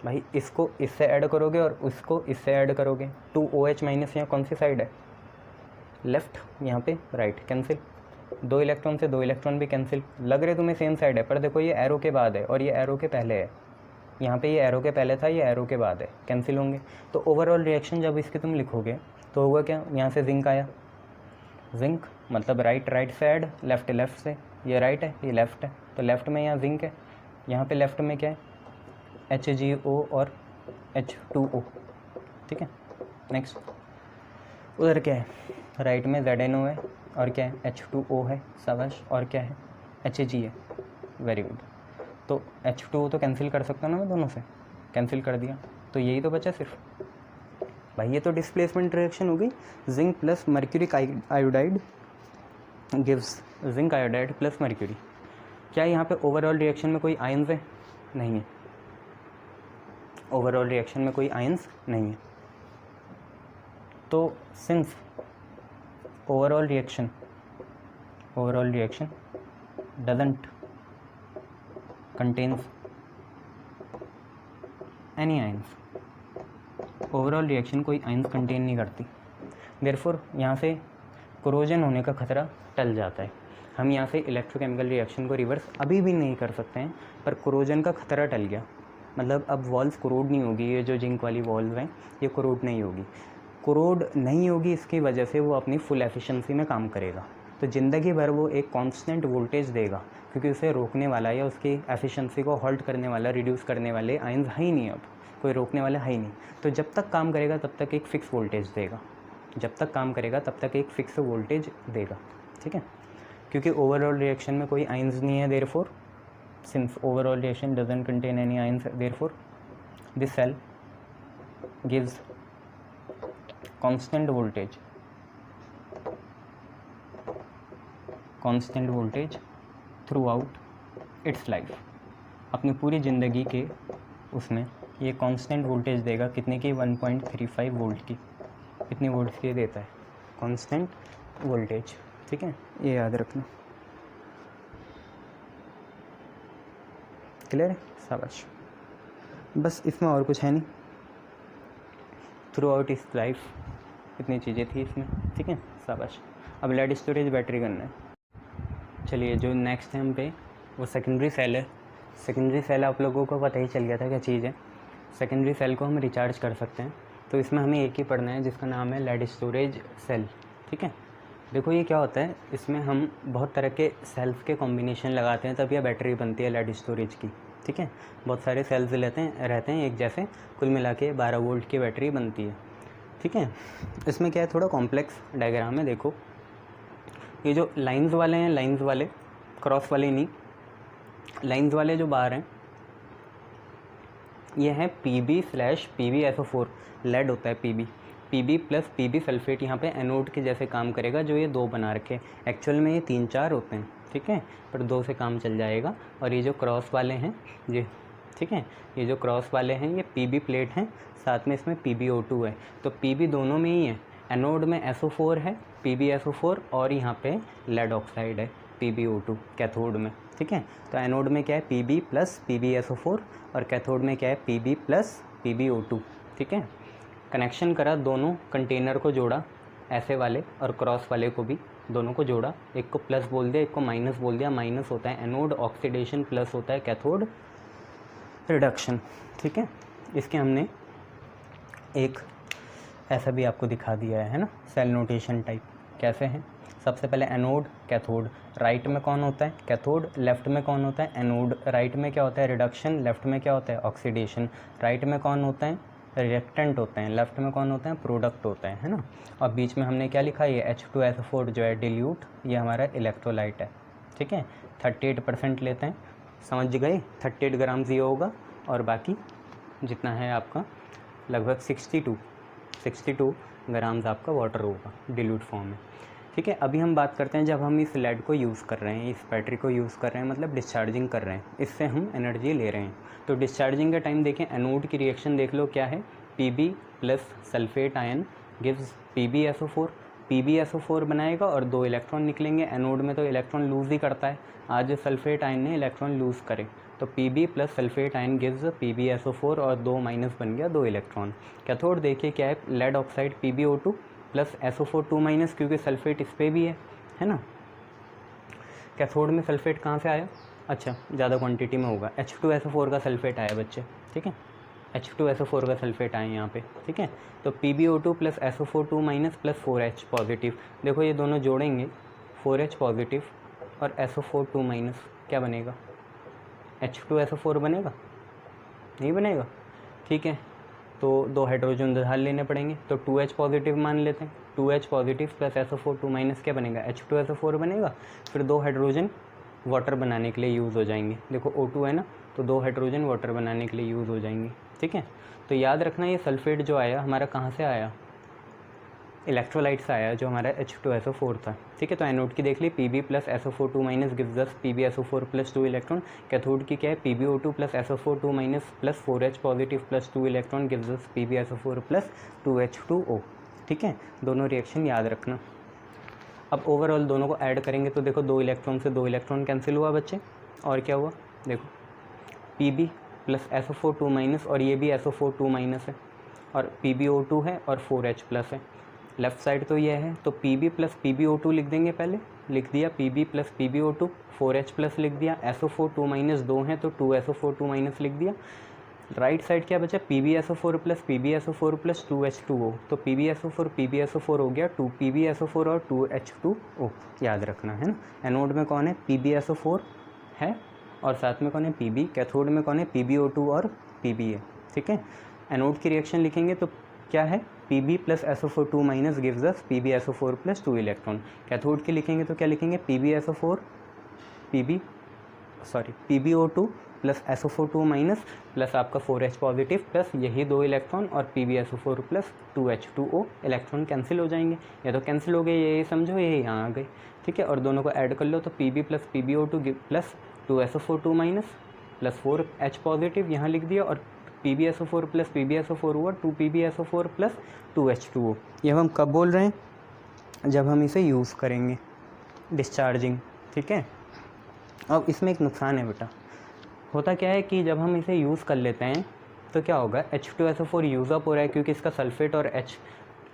भाई। इसको इससे ऐड करोगे और उसको इससे ऐड करोगे, 2OH माइनस यहाँ कौन सी साइड है, लेफ़्ट, यहाँ पे राइट, कैंसिल। 2 इलेक्ट्रॉन से 2 इलेक्ट्रॉन भी कैंसिल, लग रहे तुम्हें सेम साइड है, पर देखो ये एरो के बाद है और ये एरो के पहले है, यहाँ पे ये एरो के पहले था, ये एरो के बाद है, कैंसिल होंगे। तो ओवरऑल रिएक्शन जब इसके तुम लिखोगे तो होगा क्या, यहाँ से जिंक आया, जिंक मतलब राइट से ऐड, लेफ़्ट से, ये राइट है ये लेफ़्ट है, तो लेफ़्ट में यहाँ जिंक है, यहाँ पे लेफ़्ट में क्या है, HgO और H2O, ठीक है। नेक्स्ट, उधर क्या है, राइट में ZnO है और क्या है, H2O है, शाबाश, और क्या है, Hg है, वेरी गुड। तो H2O तो कैंसिल कर सकता ना मैं, दोनों से कैंसिल कर दिया, तो यही तो बचा सिर्फ भाई। ये तो डिस्प्लेसमेंट रिएक्शन हो गई, zinc plus mercury iodide gives zinc iodide plus mercury. क्या यहाँ पे ओवरऑल रिएक्शन में कोई आयंस है, नहीं है, ओवरऑल रिएक्शन में कोई आयंस नहीं है। तो since overall reaction doesn't contains any ions, overall reaction कोई आयंस कंटेन नहीं करती, देयरफॉर यहाँ से कोरोजन होने का खतरा टल जाता है। हम यहाँ से इलेक्ट्रोकेमिकल रिएक्शन को रिवर्स अभी भी नहीं कर सकते हैं, पर कोरोजन का खतरा टल गया, मतलब अब वॉल्स कोरोड नहीं होगी, ये जो जिंक वाली वॉल्स हैं ये कोरोड नहीं होगी। कोरोड नहीं होगी, इसकी वजह से वो अपनी फुल एफिशिएंसी में काम करेगा, तो ज़िंदगी भर वो एक कांस्टेंट वोल्टेज देगा, क्योंकि उसे रोकने वाला या उसकी एफिशिएंसी को हॉल्ट करने वाला, रिड्यूस करने वाले आयंस है ही नहीं, अब कोई रोकने वाला है ही नहीं। तो जब तक काम करेगा तब तक एक फ़िक्स वोल्टेज देगा, जब तक काम करेगा तब तक एक फ़िक्स वोल्टेज देगा, ठीक है। क्योंकि ओवरऑल रिएक्शन में कोई आयंस नहीं है, therefore since overall reaction doesn't contain any ions, therefore this cell gives constant voltage throughout its life। अपनी पूरी ज़िंदगी के उसमें ये कांस्टेंट वोल्टेज देगा, कितने की, 1.35 वोल्ट की, कितने वोल्ट की देता है, कांस्टेंट वोल्टेज, ठीक है, ये याद रखना, क्लियर है, शाबाश। बस इसमें और कुछ है नहीं, थ्रू आउट इस लाइफ इतनी चीज़ें थी इसमें, ठीक है, शाबाश। अब लेड स्टोरेज बैटरी करना है। चलिए, जो नेक्स्ट है हम पे वो सेकेंडरी सेल है। सेकेंडरी सेल आप लोगों को पता ही चल गया था क्या चीज़ है। सेकेंडरी सेल को हम रिचार्ज कर सकते हैं, तो इसमें हमें एक ही पढ़ना है जिसका नाम है लेड स्टोरेज सेल। ठीक है, देखो ये क्या होता है, इसमें हम बहुत तरह के सेल्स के कॉम्बिनेशन लगाते हैं तब यह बैटरी बनती है लेड स्टोरेज की। ठीक है, रहते हैं एक जैसे, कुल मिला के 12 वोल्ट की बैटरी बनती है। ठीक है, इसमें क्या है, थोड़ा कॉम्प्लेक्स डायग्राम है। देखो ये जो लाइंस वाले हैं, लाइंस वाले, क्रॉस वाले नहीं, लाइंस वाले जो बाहर हैं ये हैं PB/PbSO4, लेड होता है PB प्लस PB सल्फेट यहाँ पे एनोड के जैसे काम करेगा, जो ये 2 बना रखे। एक्चुअल में ये 3-4 होते हैं, ठीक है, पर 2 से काम चल जाएगा। और ये जो क्रॉस वाले हैं ये, ठीक है, ये जो क्रॉस वाले हैं ये PB प्लेट हैं, साथ में इसमें PbO2 है। तो PB दोनों में ही है, एनोड में SO4 है PbSO4, और यहाँ पे लेड ऑक्साइड है PbO2 कैथोड में। ठीक है, तो एनोड में क्या है PB प्लस PbSO4 और कैथोड में क्या है PB प्लस PbO2। ठीक है, कनेक्शन करा, दोनों कंटेनर को जोड़ा, ऐसे वाले और क्रॉस वाले को भी दोनों को जोड़ा, एक को प्लस बोल दिया, एक को माइनस बोल दिया। माइनस होता है एनोड ऑक्सीडेशन, प्लस होता है कैथोड रिडक्शन। ठीक है, इसके हमने एक ऐसा भी आपको दिखा दिया है ना, सेल नोटेशन टाइप। कैसे है, सबसे पहले एनोड कैथोड, राइट में कौन होता है कैथोड, लेफ्ट में कौन होता है एनोड। राइट में क्या होता है रिडक्शन, लेफ्ट में क्या होता है ऑक्सीडेशन। राइट में कौन होता है रिएक्टेंट होते हैं, लेफ्ट में कौन होता है प्रोडक्ट होता है ना। और बीच में हमने क्या लिखा, ये H2SO4 जो है डिल्यूट, ये हमारा इलेक्ट्रोलाइट है। ठीक है, 38% लेते हैं, समझ गए, 38 ग्राम ये होगा, और बाकी जितना है आपका लगभग 62 ग्राम्स आपका वाटर होगा डिल्यूट फॉर्म में। ठीक है, अभी हम बात करते हैं जब हम इस लेड को यूज़ कर रहे हैं, इस बैटरी को यूज़ कर रहे हैं, मतलब डिस्चार्जिंग कर रहे हैं, इससे हम एनर्जी ले रहे हैं। तो डिस्चार्जिंग का टाइम देखें, एनोड की रिएक्शन देख लो क्या है, PB plus sulphate ion gives PbSO4। PbSO4 बनाएगा और 2 इलेक्ट्रॉन निकलेंगे। एनोड में तो इलेक्ट्रॉन लूज़ ही करता है, आज सल्फेट आयन ने इलेक्ट्रॉन लूज़ करे, तो PB plus sulphate ion gives PbSO4 और 2 माइनस बन गया 2 इलेक्ट्रॉन। कैथोड देखिए क्या है, lead oxide PbO2 plus SO4 2 minus, क्योंकि सल्फेट इस पर भी है ना। कैथोड में सल्फेट कहाँ से आया, अच्छा ज़्यादा क्वांटिटी में होगा, H2SO4 का सल्फेट आया बच्चे। ठीक है, H2SO4 का सल्फेट आए यहाँ पे। ठीक है, तो PbO2 plus SO4 2 minus plus 4H positive. देखो ये दोनों जोड़ेंगे, 4H पॉजिटिव और SO4 2 माइनस, क्या बनेगा H2SO4 बनेगा, नहीं बनेगा। ठीक है, तो 2 हाइड्रोजन उधार लेने पड़ेंगे, तो 2H पॉजिटिव मान लेते हैं। 2H positive plus SO4 2 minus क्या बनेगा, H2SO4 बनेगा। फिर 2 हाइड्रोजन वाटर बनाने के लिए यूज़ हो जाएंगे। देखो O2 है ना, तो 2 हाइड्रोजन वाटर बनाने के लिए यूज़ हो जाएंगे। ठीक है, तो याद रखना ये सल्फेट जो आया हमारा कहाँ से आया, इलेक्ट्रोलाइट से आया, जो हमारा H2SO4 था। ठीक है, तो एनोड की देख ली, PB plus SO4 2 minus gives us PbSO4 plus 2 electron. Cathode की क्या है, PbO2 plus SO4 2 minus plus 4H positive plus 2 electron gives us PbSO4 plus 2H2O। ठीक है, दोनों रिएक्शन याद रखना। अब ओवरऑल दोनों को ऐड करेंगे तो देखो 2 इलेक्ट्रॉन से 2 इलेक्ट्रॉन कैंसिल हुआ बच्चे, और क्या हुआ, देखो PB प्लस SO4 2 माइनस, और ये भी SO4 2 माइनस है, और PbO2 है और 4H प्लस है। लेफ़्ट साइड तो ये है, तो PB प्लस PbO2 लिख देंगे, पहले लिख दिया PB plus PbO2, 4H plus लिख दिया, SO4 2 माइनस 2 हैं तो 2SO4 2 माइनस लिख दिया। राइट साइड क्या बचा, PbSO4 plus PbSO4 plus 2H2O, तो PbSO4 हो गया 2 PbSO4 और 2H2O, याद रखना है ना। एनोड में कौन है, PbSO4 है, और साथ में कौन है PB, कैथोड में कौन है PbO2 और PB है। ठीक है, एनोड की रिएक्शन लिखेंगे तो क्या है, PB plus SO4 2 minus gives us PbSO4 plus 2 electron. Cathode के लिखेंगे तो क्या लिखेंगे, PbO2 plus SO4 2 minus plus आपका 4H पॉजिटिव प्लस यही 2 इलेक्ट्रॉन और PbSO4 plus 2H2O, electron cancel हो जाएंगे, या तो कैंसिल हो गए, ये समझो ये यहाँ आ गए। ठीक है, और दोनों को ऐड कर लो तो PB plus PbO2 plus 2SO4 2 minus plus 4H positive यहाँ लिख दिया, और PbSO4 प्लस PbSO4 हुआ 2 PbSO4 प्लस 2H2O। ये हम कब बोल रहे हैं, जब हम इसे यूज़ करेंगे डिस्चार्जिंग। ठीक है, अब इसमें एक नुकसान है बेटा, होता क्या है कि जब हम इसे यूज़ कर लेते हैं तो क्या होगा, H2SO4 यूज़ अप हो रहा है, क्योंकि इसका सल्फेट और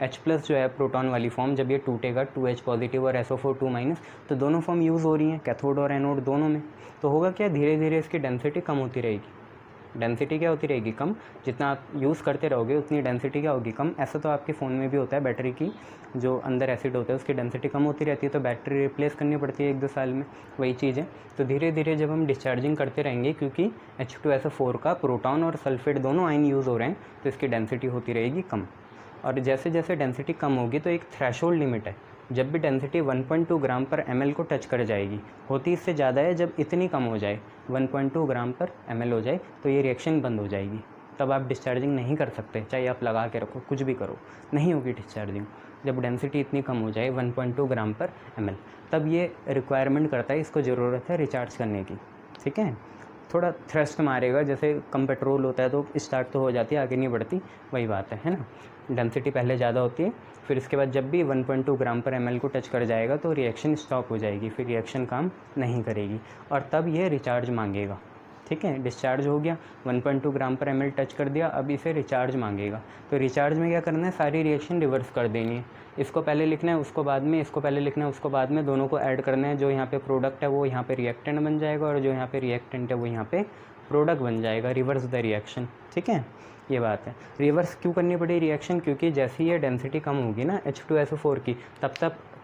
H प्लस जो है प्रोटॉन वाली फॉर्म, जब ये टूटेगा 2H पॉजिटिव और SO4 2 माइनस, तो दोनों फॉर्म यूज़ हो रही हैं कैथोड और एनोड दोनों में, तो होगा क्या, धीरे धीरे इसकी डेंसिटी कम होती रहेगी, डेंसिटी क्या होती रहेगी? कम। जितना आप यूज़ करते रहोगे उतनी डेंसिटी क्या होगी? कम। ऐसा तो आपके फ़ोन में भी होता है, बैटरी की जो अंदर एसिड होता है उसकी डेंसिटी कम होती रहती है, तो बैटरी रिप्लेस करनी पड़ती है 1-2 साल में, वही चीज़ है। तो धीरे धीरे जब हम डिस्चार्जिंग करते रहेंगे, क्योंकि H2SO4 का प्रोटॉन और सल्फेट दोनों आयन यूज़ हो रहे हैं, तो इसकी डेंसिटी होती रहेगी कम। और जैसे जैसे डेंसिटी कम होगी तो एक थ्रेशोल्ड लिमिट है, जब भी डेंसिटी 1.2 ग्राम पर ml को टच कर जाएगी, होती इससे ज़्यादा है जब इतनी कम हो जाए, 1.2 ग्राम पर ml हो जाए, तो ये रिएक्शन बंद हो जाएगी। तब आप डिस्चार्जिंग नहीं कर सकते, चाहे आप लगा के रखो, कुछ भी करो, नहीं होगी डिस्चार्जिंग। जब डेंसिटी इतनी कम हो जाए 1.2 ग्राम पर ml, तब ये रिक्वायरमेंट करता है, इसको ज़रूरत है रिचार्ज करने की। ठीक है, थोड़ा थ्रस्ट मारेगा, जैसे कम पेट्रोल होता है तो स्टार्ट तो हो जाती है, आगे नहीं बढ़ती, वही बात है ना। डेंसिटी पहले ज़्यादा होती है, फिर इसके बाद जब भी 1.2 ग्राम पर ml को टच कर जाएगा तो रिएक्शन स्टॉप हो जाएगी, फिर रिएक्शन काम नहीं करेगी और तब ये रिचार्ज मांगेगा। ठीक है, डिस्चार्ज हो गया, 1.2 ग्राम पर ml टच कर दिया, अब इसे रिचार्ज मांगेगा। तो रिचार्ज में क्या करना है? सारी रिएक्शन रिवर्स कर देनी है। इसको पहले लिखना है, उसको बाद में, इसको पहले लिखना है, उसको बाद में, दोनों को ऐड करना है। जो यहाँ पे प्रोडक्ट है वो यहाँ पे रिएक्टेंट बन जाएगा और जो यहाँ पे रिएक्टेंट है वो यहाँ पे प्रोडक्ट बन जाएगा। Reverse the reaction. ठीक है, ये बात है। रिवर्स क्यों करनी पड़ी रिएक्शन? क्योंकि जैसे ही ये डेंसिटी कम होगी ना H2SO4 की,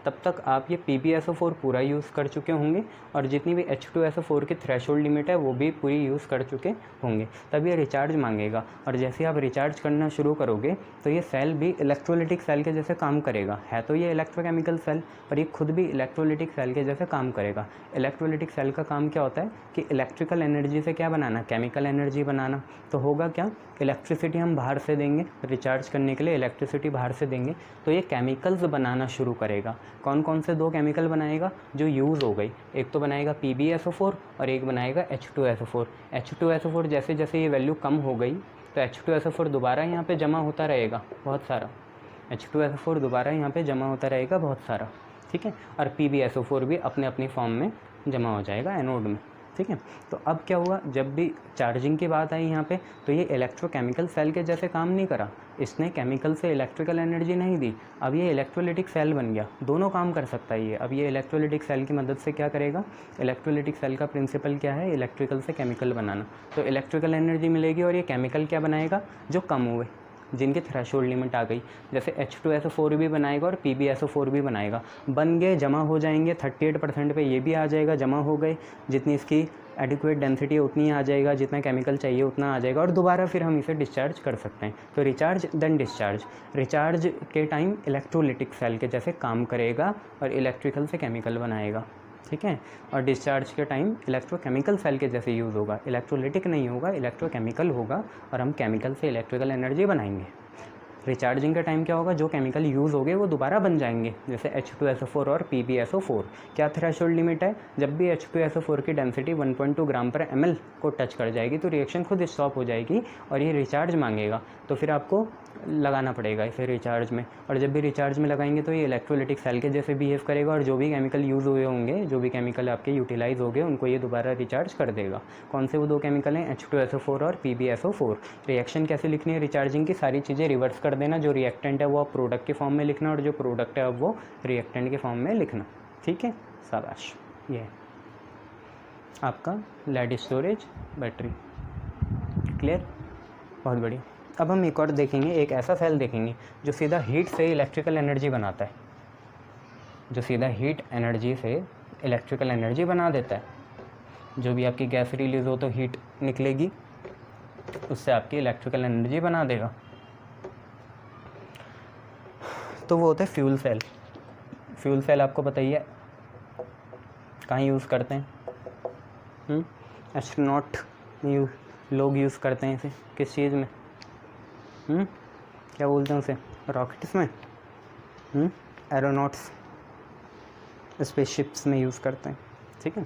तब तक आप ये PbSO4 पूरा यूज़ कर चुके होंगे और जितनी भी H2SO4 की थ्रेशोल्ड लिमिट है वो भी पूरी यूज़ कर चुके होंगे, तब ये रिचार्ज मांगेगा। और जैसे आप रिचार्ज करना शुरू करोगे तो ये सेल भी इलेक्ट्रोलिटिक सेल के जैसे काम करेगा। है तो ये इलेक्ट्रोकेमिकल सेल, पर ये खुद भी इलेक्ट्रोलिटिक सेल के जैसे काम करेगा। इलेक्ट्रोलिटिक सेल का काम क्या होता है कि इलेक्ट्रिकल एनर्जी से क्या बनाना? केमिकल एनर्जी बनाना। तो होगा क्या? इलेक्ट्रिसिटी हम बाहर से देंगे, रिचार्ज करने के लिए इलेक्ट्रिसिटी बाहर से देंगे, तो ये केमिकल्स बनाना शुरू करेगा। कौन कौन से 2 केमिकल बनाएगा जो यूज़ हो गई? एक तो बनाएगा PbSO4 और एक बनाएगा H2SO4। H2SO4 जैसे जैसे ये वैल्यू कम हो गई तो H2SO4 दोबारा यहाँ पे जमा होता रहेगा बहुत सारा। H2SO4 दोबारा यहाँ पे जमा होता रहेगा बहुत सारा। ठीक है, और PbSO4 भी अपने अपनी फॉर्म में जमा हो जाएगा एनोड में। ठीक है, तो अब क्या हुआ? जब भी चार्जिंग की बात आई यहाँ पे, तो ये इलेक्ट्रोकेमिकल सेल के जैसे काम नहीं करा, इसने केमिकल से इलेक्ट्रिकल एनर्जी नहीं दी, अब ये इलेक्ट्रोलिटिक सेल बन गया। दोनों काम कर सकता है ये। अब ये इलेक्ट्रोलिटिक सेल की मदद से क्या करेगा? इलेक्ट्रोलिटिक सेल का प्रिंसिपल क्या है? इलेक्ट्रिकल से केमिकल बनाना। तो इलेक्ट्रिकल एनर्जी मिलेगी और ये केमिकल क्या बनाएगा? जो कम हुए, जिनकी थ्रेशोल्ड लिमिट आ गई। जैसे H2SO4 भी बनाएगा और PbSO4 भी बनाएगा। बन गए, जमा हो जाएंगे 38% पे, ये भी आ जाएगा, जमा हो गए। जितनी इसकी एडिक्वेट डेंसिटी है उतनी आ जाएगा, जितना केमिकल चाहिए उतना आ जाएगा और दोबारा फिर हम इसे डिस्चार्ज कर सकते हैं। तो रिचार्ज देन डिस्चार्ज। रिचार्ज के टाइम इलेक्ट्रोलिटिक सेल के जैसे काम करेगा और इलेक्ट्रिकल से केमिकल बनाएगा। ठीक है, और डिस्चार्ज के टाइम इलेक्ट्रोकेमिकल सेल के जैसे यूज़ होगा, इलेक्ट्रोलिटिक नहीं होगा, इलेक्ट्रोकेमिकल होगा और हम केमिकल से इलेक्ट्रिकल एनर्जी बनाएंगे। रिचार्जिंग का टाइम क्या होगा? जो केमिकल यूज़ हो गए वो दोबारा बन जाएंगे, जैसे H2SO4 और PbSO4। क्या थ्रेशोल्ड लिमिट है? जब भी H2SO4 की डेंसिटी 1.2 ग्राम पर ml को टच कर जाएगी तो रिएक्शन खुद स्टॉप हो जाएगी और ये रिचार्ज मांगेगा। तो फिर आपको लगाना पड़ेगा इसे रिचार्ज में, और जब भी रिचार्ज में लगाएंगे तो ये इलेक्ट्रोलिटिक सेल के जैसे बिहेव करेगा और जो भी केमिकल यूज़ हुए होंगे, जो भी केमिकल आपके यूटिलाइज हो गए, उनको ये दोबारा रिचार्ज कर देगा। कौन से वो 2 केमिकल हैं? H2SO4 और PbSO4। रिएक्शन कैसे लिखनी है रिचार्जिंग की? सारी चीज़ें रिवर्स कर देना। जो रिएक्टेंट है वो आप प्रोडक्ट के फॉर्म में लिखना और जो प्रोडक्ट है अब वो रिएक्टेंट के फॉर्म में लिखना। ठीक है, शाबाश। ये है आपका लेड स्टोरेज बैटरी। क्लियर? बहुत बढ़िया। अब हम एक और देखेंगे, एक ऐसा सेल देखेंगे जो सीधा हीट से इलेक्ट्रिकल एनर्जी बनाता है, जो सीधा हीट एनर्जी से इलेक्ट्रिकल एनर्जी बना देता है। जो भी आपकी गैस रिलीज़ हो तो हीट निकलेगी, उससे आपकी इलेक्ट्रिकल एनर्जी बना देगा। तो वो होता है फ्यूल सेल। फ्यूल सेल आपको पता ही है कहाँ यूज़ करते हैं? एस्ट्रोनॉट लोग यूज़ करते हैं इसे। किस चीज़ में? क्या बोलते हैं उसे? रॉकेट्स में, एरोनॉट्स स्पेसशिप्स में यूज़ करते हैं। ठीक है,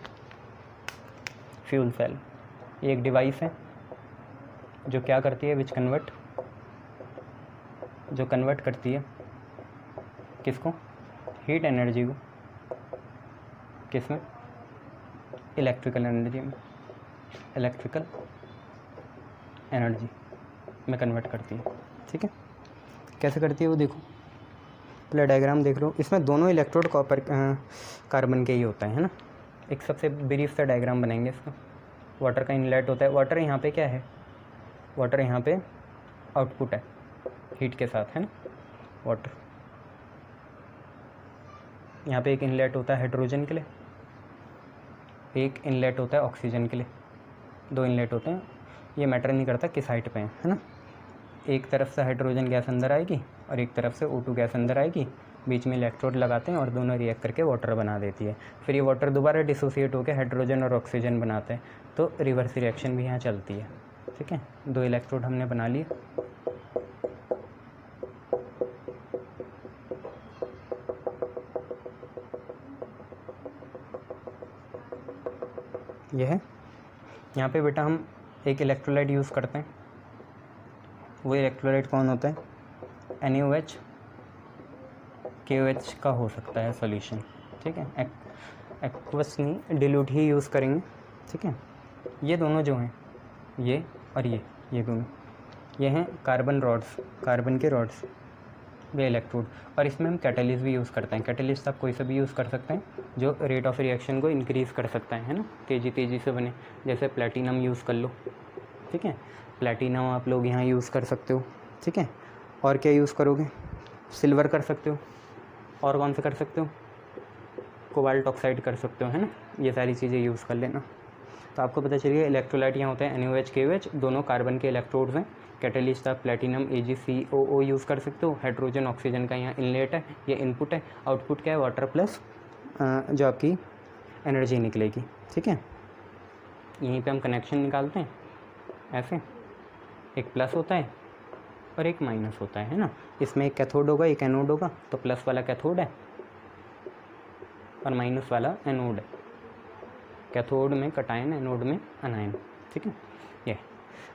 फ्यूल सेल ये एक डिवाइस है जो क्या करती है? जो कन्वर्ट करती है किसको? हीट एनर्जी को। किस में? इलेक्ट्रिकल एनर्जी में। इलेक्ट्रिकल एनर्जी में कन्वर्ट करती है। ठीक है, कैसे करती है वो देखो, पहले डायग्राम देख लो। इसमें दोनों इलेक्ट्रोड कॉपर कार्बन के ही होता है ना। एक सबसे ब्रीफ सा डायग्राम बनाएंगे इसका। वाटर का इनलेट होता है। वाटर यहाँ पे क्या है? वाटर यहाँ पे आउटपुट है हीट के साथ, है ना, वाटर। यहाँ पे एक इनलेट होता है हाइड्रोजन के लिए, एक इनलेट होता है ऑक्सीजन के लिए, 2 इनलेट होते हैं। ये मैटर नहीं करता किस हाइट पे है ना। एक तरफ से हाइड्रोजन गैस अंदर आएगी और एक तरफ से O2 गैस अंदर आएगी, बीच में इलेक्ट्रोड लगाते हैं और दोनों रिएक्ट करके वाटर बना देती है। फिर ये वाटर दोबारा डिसोसिएट होकर हाइड्रोजन और ऑक्सीजन बनाते हैं, तो रिवर्स रिएक्शन भी यहाँ चलती है। ठीक है, 2 इलेक्ट्रोड हमने बना लिए। ये है, यहाँ पे बेटा हम एक इलेक्ट्रोलाइट यूज़ करते हैं। वो इलेक्ट्रोलाइट कौन होता है? NaOH, KOH का हो सकता है सॉल्यूशन। ठीक है, एक्वस नहीं, डिल्यूट ही यूज़ करेंगे। ठीक है, ये दोनों जो हैं, ये और ये दोनों, ये हैं कार्बन रॉड्स, कार्बन के रॉड्स, वे इलेक्ट्रोड। और इसमें हम कैटलिस्ट भी यूज़ करते हैं। कैटलिस्ट आप कोई सा भी यूज़ कर सकते हैं जो रेट ऑफ रिएक्शन को इंक्रीज़ कर सकता है ना, तेज़ी से बने। जैसे प्लेटिनम यूज़ कर लो। ठीक है, प्लेटिनम आप लोग यहाँ यूज़ कर सकते हो। ठीक है, और क्या यूज़ करोगे? सिल्वर कर सकते हो, और कौन से कर सकते हो? कोबाल्ट ऑक्साइड कर सकते हो, है ना। ये सारी चीज़ें यूज़ कर लेना। तो आपको पता चलिए इलेक्ट्रोलाइट यहाँ होते हैं NaOH, KOH, दोनों कार्बन के इलेक्ट्रोड्स हैं। कैटलिस्ट आप प्लेटिनम AgCOO यूज़ कर सकते हो। हाइड्रोजन ऑक्सीजन का यहाँ इनलेट है, ये इनपुट है। आउटपुट क्या है? वाटर प्लस जो आपकी एनर्जी निकलेगी। ठीक है, यहीं पे हम कनेक्शन निकालते हैं ऐसे, एक प्लस होता है और एक माइनस होता है ना। इसमें एक कैथोड होगा, एक एनोड होगा, तो प्लस वाला कैथोड है और माइनस वाला एनोड है। कैथोड में कटायन, एनोड में अनायन। ठीक है, ये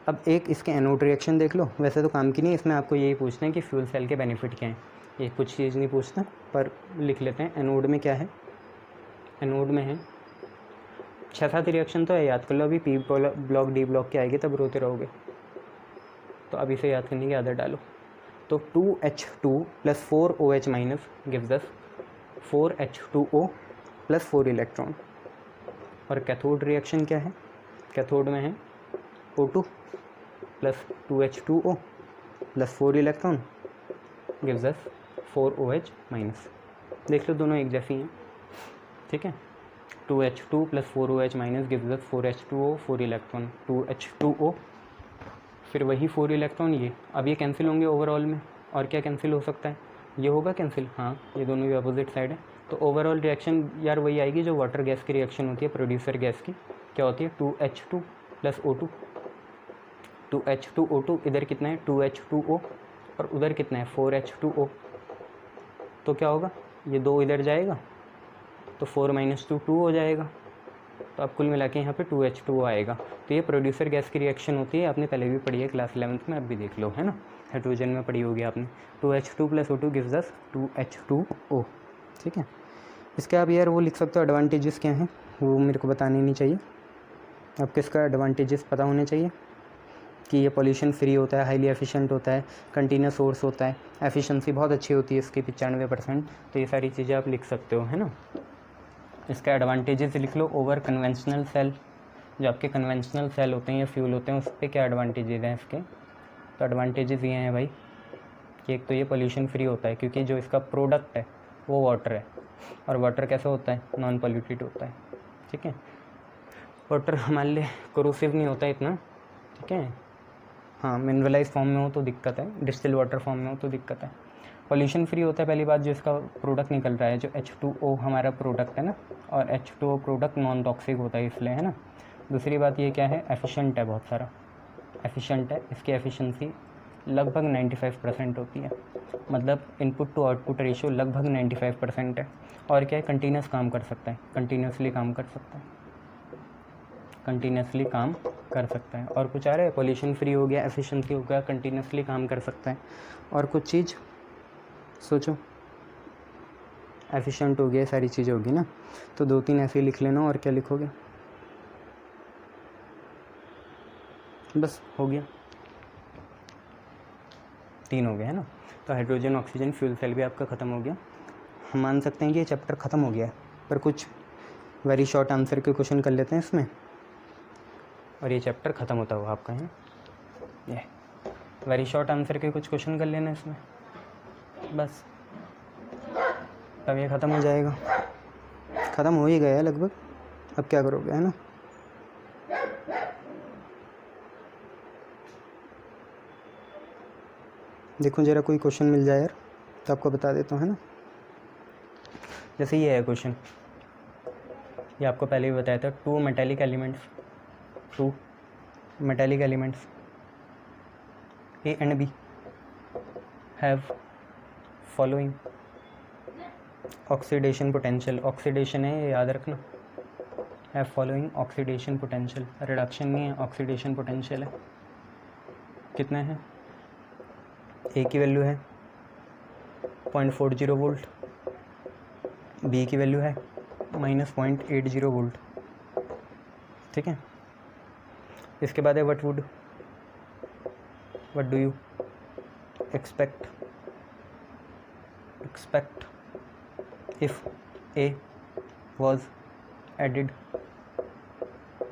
अब एक इसके एनोड रिएक्शन देख लो। वैसे तो काम की नहीं, इसमें आपको यही पूछना है कि फ्यूल सेल के बेनिफिट क्या हैं। ये कुछ चीज़ नहीं पूछता, पर लिख लेते हैं। एनोड में क्या है? एनोड में है 6-7 रिएक्शन तो है, याद कर लो। अभी P ब्लॉक D ब्लॉक के आएगी तब रोते रहोगे, तो अभी से याद करने की आदत डालो। तो 2H2 + 4OH minus gives us 4H2O + 4 electron. और कैथोड रिएक्शन क्या है? कैथोड में है O2 + 2H2O + 4 electron gives us 4OH minus. देख लो दोनों एक जैसी हैं। ठीक है, 2H2 + 4OH minus gives us 4H2O, 4 electron, 2H2O, फिर वही 4 इलेक्ट्रॉन। ये अब ये कैंसिल होंगे ओवरऑल में। और क्या कैंसिल हो सकता है? ये होगा कैंसिल, हाँ, ये दोनों भी अपोजिट साइड है। तो ओवरऑल रिएक्शन यार वही आएगी जो वाटर गैस की रिएक्शन होती है, प्रोड्यूसर गैस की। क्या होती है? 2H2 + O2, 2H2O2। इधर कितना है? 2H2O, और उधर कितना है? 4H2O। तो क्या होगा? ये 2 इधर जाएगा तो 4 - 2 2 हो जाएगा। तो अब कुल मिला के यहाँ पे 2H2O आएगा। तो ये प्रोड्यूसर गैस की रिएक्शन होती है। आपने पहले भी पढ़ी है क्लास 11th में, अब भी देख लो, है ना। हाइड्रोजन में पढ़ी होगी आपने। 2H2 + O2 gives us 2H2O। ठीक है, इसके आप यार वो लिख सकते हो एडवांटेजेस क्या हैं, वो मेरे को बताने नहीं चाहिए। आपको इसका एडवांटेजेस पता होने चाहिए कि ये पॉल्यूशन फ्री होता है, हाईली एफिशिएंट होता है, कंटिन्यूस सोर्स होता है, एफिशिएंसी बहुत अच्छी होती है इसकी 95%। तो ये सारी चीज़ें आप लिख सकते हो, है ना। इसका एडवांटेजेस लिख लो ओवर कन्वेंशनल सेल। जो आपके कन्वेंशनल सेल होते हैं या फ्यूल होते हैं, उस पर क्या एडवांटेजेस हैं इसके? तो एडवांटेजेस ये हैं भाई कि एक तो ये पोल्यूशन फ्री होता है, क्योंकि जो इसका प्रोडक्ट है वो वाटर है, और वाटर कैसा होता है? नॉन पॉल्यूटेड होता है। ठीक है, वाटर हमारे लिए कोरोसिव नहीं होता इतना। ठीक है, हाँ, मिनरलाइज फॉर्म में हो तो दिक्कत है, डिस्टिल वाटर फॉर्म में हो तो दिक्कत है। पॉल्यूशन फ्री होता है पहली बात। जो इसका प्रोडक्ट निकल रहा है, जो H2O हमारा प्रोडक्ट है ना, और H2O प्रोडक्ट नॉन टॉक्सिक होता है इसलिए, है ना। दूसरी बात ये क्या है? एफिशिएंट है, बहुत सारा एफिशिएंट है। इसकी एफिशिएंसी लगभग 95% होती है, मतलब इनपुट टू आउटपुट रेशियो लगभग 95% है। और क्या है? कंटिन्यूस काम कर सकता है, कंटिन्यूसली काम कर सकता है, कंटिन्यूसली काम कर सकता है। और कुछ आ रहा है? पॉल्यूशन फ्री हो गया, एफिशिएंसी हो गया, कंटिन्यूसली काम कर सकता है। और कुछ चीज़ सोचो, एफिशिएंट हो गया, सारी चीज़ें होगी ना। तो 2-3 ऐसे ही लिख लेना। और क्या लिखोगे? बस हो गया, 3 हो गए, है ना। तो हाइड्रोजन ऑक्सीजन फ्यूल सेल भी आपका ख़त्म हो गया। हम मान सकते हैं कि ये चैप्टर ख़त्म हो गया है, पर कुछ वेरी शॉर्ट आंसर के क्वेश्चन कर लेते हैं इसमें, और ये चैप्टर ख़त्म होता हुआ आपका है। ये वेरी शॉर्ट आंसर के कुछ क्वेश्चन कर लेना इसमें, बस अब ये ख़त्म हो जाएगा। ख़त्म हो ही गया है लगभग, अब क्या करोगे, है ना। देखो ज़रा कोई क्वेश्चन मिल जाए यार तो आपको बता देता हूँ, है ना। जैसे ये है क्वेश्चन, ये आपको पहले भी बताया था, two metallic elements A and B have following oxidation potential, oxidation है ये याद रखना, have following oxidation potential, reduction नहीं है, ऑक्सीडेशन पोटेंशियल है। कितना है, ए की वैल्यू है 0.40 वोल्ट, बी की वैल्यू है -0.80 वोल्ट, ठीक है। इसके बाद है what do you expect if A was added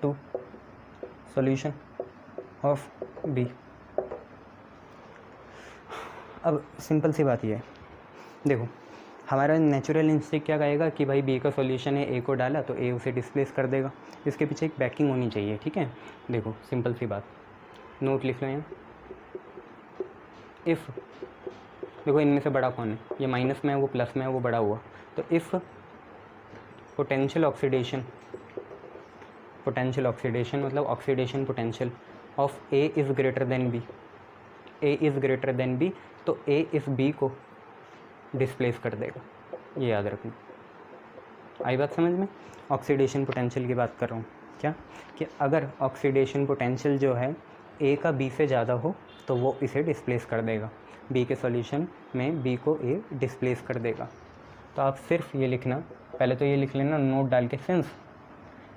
to solution of B। अब सिंपल सी बात ये है, देखो हमारा नेचुरल इंस्टिंक्ट क्या कहेगा कि भाई बी का सॉल्यूशन है, ए को डाला तो ए उसे डिस्प्लेस कर देगा। इसके पीछे एक बैकिंग होनी चाहिए, ठीक है। देखो सिंपल सी बात, नोट लिख लो यहाँ, इफ़ देखो इनमें से बड़ा कौन है, ये माइनस में है वो प्लस में है वो बड़ा हुआ, तो इफ़ पोटेंशियल ऑक्सीडेशन मतलब oxidation potential of A is greater than B, तो ए इस बी को डिस्प्लेस कर देगा, ये याद रखना। आई बात समझ में, ऑक्सीडेशन पोटेंशियल की बात कर रहा हूँ क्या, कि अगर ऑक्सीडेशन पोटेंशियल जो है ए का बी से ज़्यादा हो तो वो इसे डिस्प्लेस कर देगा, बी के सॉल्यूशन में बी को ए डिस्प्लेस कर देगा। तो आप सिर्फ ये लिखना, पहले तो ये लिख लेना नोट डाल के, सिंस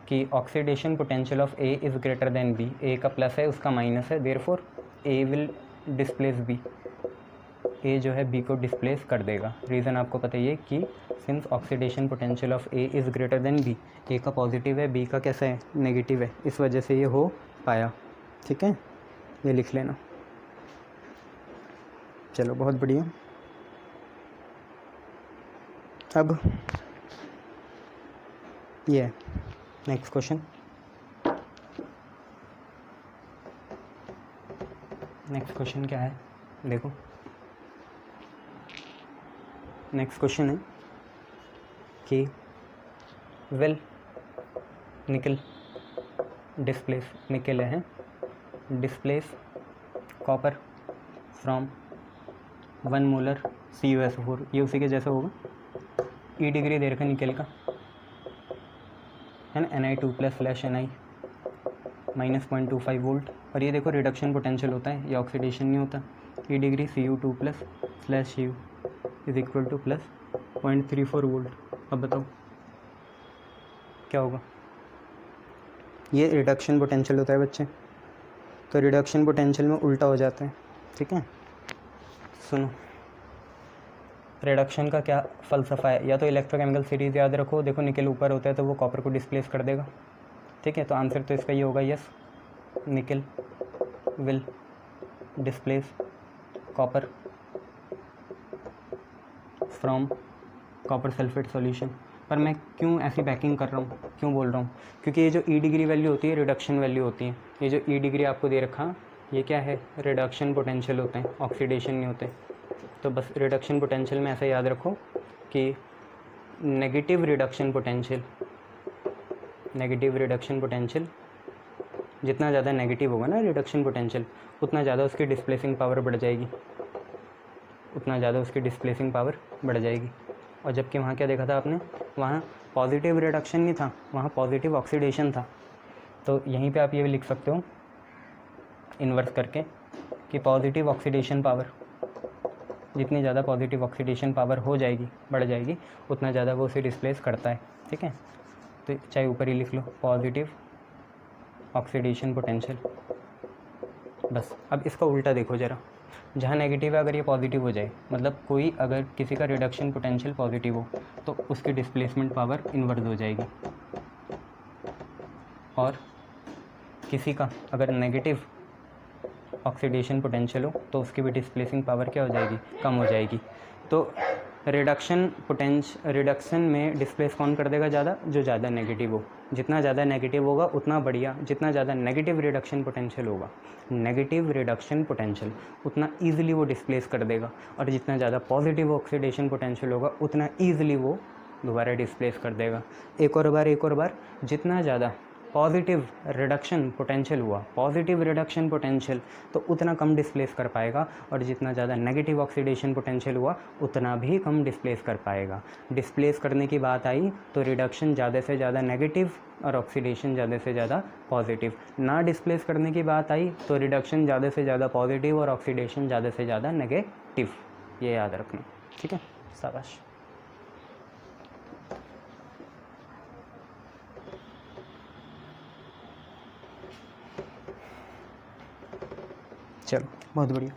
कि oxidation potential of A is greater than B, A का प्लस है उसका माइनस है, therefore A will displace B, A जो है बी को डिस्प्लेस कर देगा। रीज़न आपको पता ही है कि since oxidation potential of A is greater than B, A का पॉजिटिव है बी का कैसा है नेगेटिव है, इस वजह से ये हो पाया, ठीक है। ये लिख लेना, चलो बहुत बढ़िया। अब ये नेक्स्ट क्वेश्चन, क्या है देखो, नेक्स्ट क्वेश्चन है कि वेल निकल डिस्प्लेस, निकल है displace copper from 1 molar CuSO4, ये उसी के जैसा होगा। ई डिग्री दे रखा निकल का, है ना, Ni2+/Ni -0.25 वोल्ट, और ये देखो रिडक्शन पोटेंशियल होता है, ये ऑक्सीडेशन नहीं होता। E degree Cu2+/Cu is equal to +0.34 volt. अब बताओ क्या होगा, ये रिडक्शन पोटेंशियल होता है बच्चे, तो रिडक्शन पोटेंशियल में उल्टा हो जाता है, ठीक है। सुनो, रिडक्शन का क्या फ़लसफ़ा है, या तो इलेक्ट्रोकेमिकल सीरीज़ याद रखो, देखो निकल ऊपर होता है तो वो कॉपर को डिस्प्लेस कर देगा, ठीक है। तो आंसर तो इसका ये होगा यस, निकल will displace copper from copper sulphate solution. पर मैं क्यों ऐसी बैकिंग कर रहा हूँ, क्यों बोल रहा हूँ, क्योंकि ये जो ई डिग्री वैल्यू होती है रिडक्शन वैल्यू होती है। ये जो ई डिग्री आपको दे रखा, ये क्या है, रिडक्शन पोटेंशियल होते हैं, ऑक्सीडेशन नहीं होते। तो बस रिडक्शन पोटेंशियल में ऐसा याद रखो कि नेगेटिव रिडक्शन पोटेंशियल जितना ज़्यादा नेगेटिव होगा ना रिडक्शन पोटेंशियल, उतना ज़्यादा उसकी डिस्प्लेसिंग पावर बढ़ जाएगी, और जबकि वहाँ क्या देखा था आपने, वहाँ पॉजिटिव रिडक्शन नहीं था, वहाँ पॉजिटिव ऑक्सीडेशन था। तो यहीं पे आप ये भी लिख सकते हो इन्वर्स करके कि पॉजिटिव ऑक्सीडेशन पावर, जितनी ज़्यादा पॉजिटिव ऑक्सीडेशन पावर हो जाएगी, बढ़ जाएगी, उतना ज़्यादा वो उसे डिस्प्लेस करता है, ठीक है। तो चाहे ऊपर ही लिख लो पॉजिटिव ऑक्सीडेशन पोटेंशियल, बस। अब इसका उल्टा देखो ज़रा, जहाँ नेगेटिव है अगर ये पॉजिटिव हो जाए, मतलब कोई अगर किसी का रिडक्शन पोटेंशियल पॉजिटिव हो तो उसकी डिस्प्लेसमेंट पावर इन्वर्स हो जाएगी, और किसी का अगर नेगेटिव ऑक्सीडेशन पोटेंशियल हो तो उसकी भी डिस्प्लेसिंग पावर क्या हो जाएगी, कम हो जाएगी। तो रिडक्शन में डिस्प्लेस कौन कर देगा ज़्यादा, जो ज़्यादा नेगेटिव हो। जितना ज़्यादा नेगेटिव होगा उतना बढ़िया, जितना ज़्यादा नेगेटिव रिडक्शन पोटेंशियल होगा, नेगेटिव रिडक्शन पोटेंशियल, उतना ईजिली वो डिस्प्लेस कर देगा। और जितना ज़्यादा पॉजिटिव ऑक्सीडेशन पोटेंशियल होगा उतना ईजिली वो दोबारा डिस्प्लेस कर देगा। एक और बार जितना ज़्यादा पॉजिटिव रिडक्शन पोटेंशियल हुआ, पॉजिटिव रिडक्शन पोटेंशियल, तो उतना कम डिस्प्लेस कर पाएगा। और जितना ज़्यादा नेगेटिव ऑक्सीडेशन पोटेंशियल हुआ उतना भी कम डिस्प्लेस कर पाएगा। डिस्प्लेस करने की बात आई तो रिडक्शन ज़्यादा से ज़्यादा नेगेटिव और ऑक्सीडेशन ज़्यादा से ज़्यादा पॉजिटिव। ना डिस्प्लेस करने की बात आई तो रिडक्शन ज़्यादा से ज़्यादा पॉजिटिव और ऑक्सीडेशन ज़्यादा से ज़्यादा नेगेटिव। ये याद रखना, ठीक है, शाबाश। चलो बहुत बढ़िया।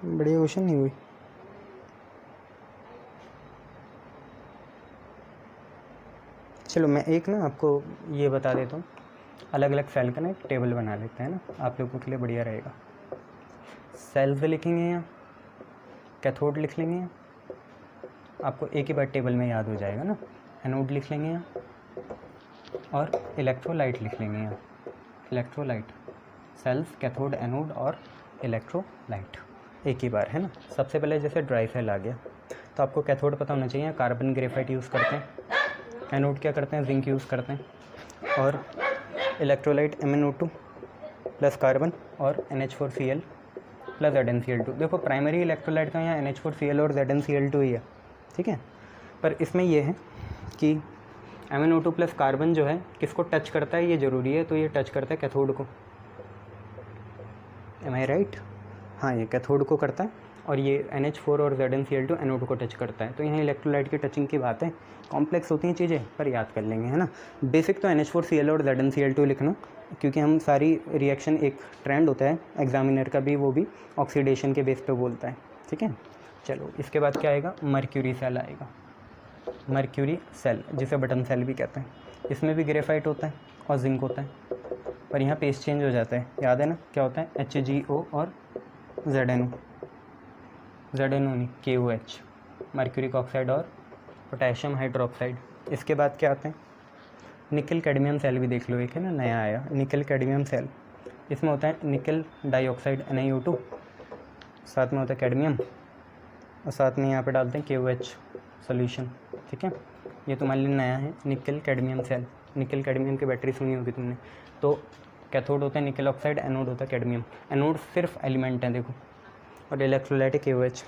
बढ़िया क्वेश्चन नहीं हुई। चलो मैं एक ना आपको ये बता देता हूँ, अलग अलग सेल का ना एक टेबल बना लेते हैं ना, आप लोगों के लिए बढ़िया रहेगा। सेल्स लिखेंगे यहाँ, कैथोड लिख लेंगे यहाँ, आपको एक ही बार टेबल में याद हो जाएगा ना। एनोड लिख लेंगे यहाँ और इलेक्ट्रोलाइट लिख लेंगे यहाँ। इलेक्ट्रोलाइट, सेल्स, कैथोड, एनोड और इलेक्ट्रोलाइट एक ही बार, है ना। सबसे पहले जैसे ड्राई सेल आ गया तो आपको कैथोड पता होना चाहिए, कार्बन ग्रेफाइट यूज़ करते हैं। एनोड क्या करते हैं, जिंक यूज़ करते हैं। और इलेक्ट्रोलाइट MnO2 प्लस कार्बन और NH4Cl प्लस ZnCl2। देखो प्राइमरी इलेक्ट्रोलाइट का यहाँ NH4Cl और ZnCl2 ही है, ठीक है। पर इसमें यह है कि MnO2 प्लस कार्बन जो है किसको टच करता है, ये ज़रूरी है। तो ये टच करता है कैथोड को, एम आई राइट? हाँ, ये कैथोड को करता है और ये NH4 और ZnCl2 एनोड को टच करता है। तो यहाँ इलेक्ट्रोलाइट की टचिंग की बात है। कॉम्प्लेक्स होती हैं चीज़ें पर याद कर लेंगे, है ना। बेसिक तो NH4Cl और ZnCl2 लिखना, क्योंकि हम सारी रिएक्शन, एक ट्रेंड होता है एग्जामिनर का भी, वो भी ऑक्सीडेशन के बेस पे बोलता है, ठीक है। चलो इसके बाद क्या आएगा, मर्क्यूरी सेल आएगा। मर्क्यूरी सेल जिसे बटन सेल भी कहते हैं। इसमें भी ग्रेफाइट होता है और जिंक होता है, पर यहाँ पेस चेंज हो जाता है, याद है ना। क्या होता है, HgO और ZnO नहीं, KOH, मर्क्यूरिक ऑक्साइड और पोटेशियम हाइड्रोक्साइड। इसके बाद क्या आते हैं, निकल कैडमियम सेल भी देख लो, एक है ना नया आया, निकल कैडमियम सेल। इसमें होता है निकल डाइऑक्साइड NiO2, साथ में होता है कैडमियम और साथ में यहाँ पे डालते हैं KOH सॉल्यूशन, ठीक है। ये तुम्हारे लिए नया है, nickel cadmium cell. Nickel cadmium की बैटरी सुनी होगी तुमने। तो कैथोड होता है निकल ऑक्साइड, एनोड होता है कैडमियम। एनोड सिर्फ एलिमेंट है देखो, और इलेक्ट्रोलाइट KOH।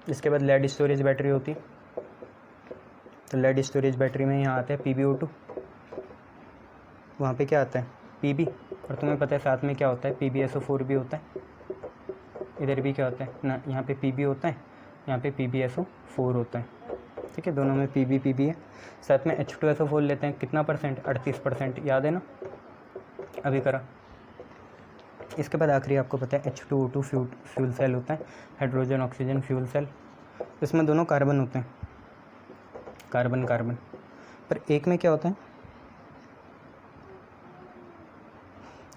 इसके बाद लेड स्टोरेज बैटरी होती है। तो लेड स्टोरेज बैटरी में यहाँ आता है PbO2, वहाँ पे क्या आता है Pb, और तुम्हें पता है साथ में क्या होता है PbSO4 भी होता है। इधर भी क्या होता है ना, यहाँ पे Pb होता है, यहाँ पे PbSO4 होता है, ठीक है। दोनों में Pb है। साथ में H2SO4 लेते हैं, कितना परसेंट, 38%, याद है ना, अभी करा। इसके बाद आखिरी आपको पता है H2O2 फ्यूल सेल होता है, हाइड्रोजन ऑक्सीजन फ्यूल सेल। इसमें दोनों कार्बन होते हैं, कार्बन कार्बन। पर एक में क्या होता है,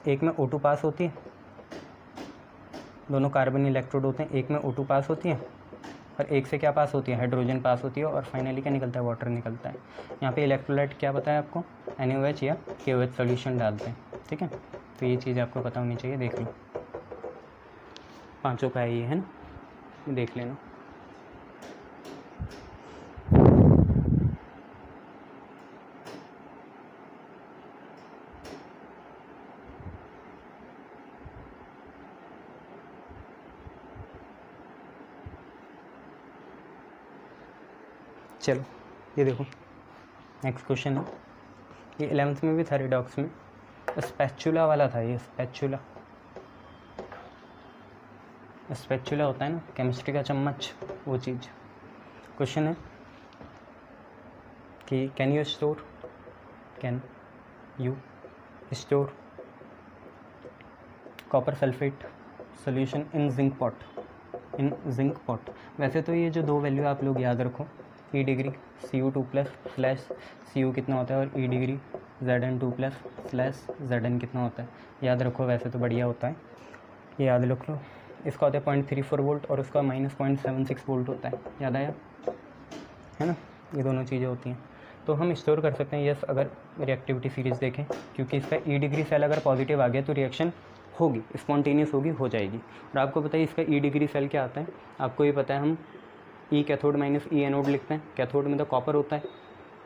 एक में O2 पास होती है, दोनों कार्बन इलेक्ट्रोड होते हैं। एक में O2 पास होती है और एक से क्या पास होती है, हाइड्रोजन पास होती है, और फाइनली क्या निकलता है, वाटर निकलता है। यहाँ पे इलेक्ट्रोलाइट क्या बताया आपको, NaOH या KOH सॉल्यूशन डालते हैं, ठीक है। तो ये चीज़ आपको पता होनी चाहिए, देख लो। पांचों का है ये, है ना, देख लेना। चलो ये देखो नेक्स्ट क्वेश्चन है, ये 11th में भी था रिडॉक्स में, स्पैचुला वाला था ये। स्पैचुला होता है ना केमिस्ट्री का चम्मच, वो चीज़। क्वेश्चन है कि can you store copper sulphate solution in zinc pot. वैसे तो ये जो दो वैल्यू आप लोग याद रखो, ई डिग्री Cu2+ स्लैश Cu कितना होता है और ई डिग्री Zn2+ स्लैश Zn कितना होता है, याद रखो। वैसे तो बढ़िया होता है, ये याद रख लो। इसका होता है 0.34 वोल्ट और उसका -0.76 वोल्ट होता है, याद आया है ना। ये दोनों चीज़ें होती हैं। तो हम स्टोर कर सकते हैं यस, अगर रिएक्टिविटी सीरीज़ देखें, क्योंकि इसका ई डिग्री सेल अगर पॉजिटिव आ गया तो रिएक्शन होगी, स्पॉन्टेनियस होगी, हो जाएगी। और आपको पता है इसका ई डिग्री सेल क्या आता है, आपको ये पता है, हम ई कैथोड माइनस ई एनोड लिखते हैं। कैथोड में तो कॉपर होता है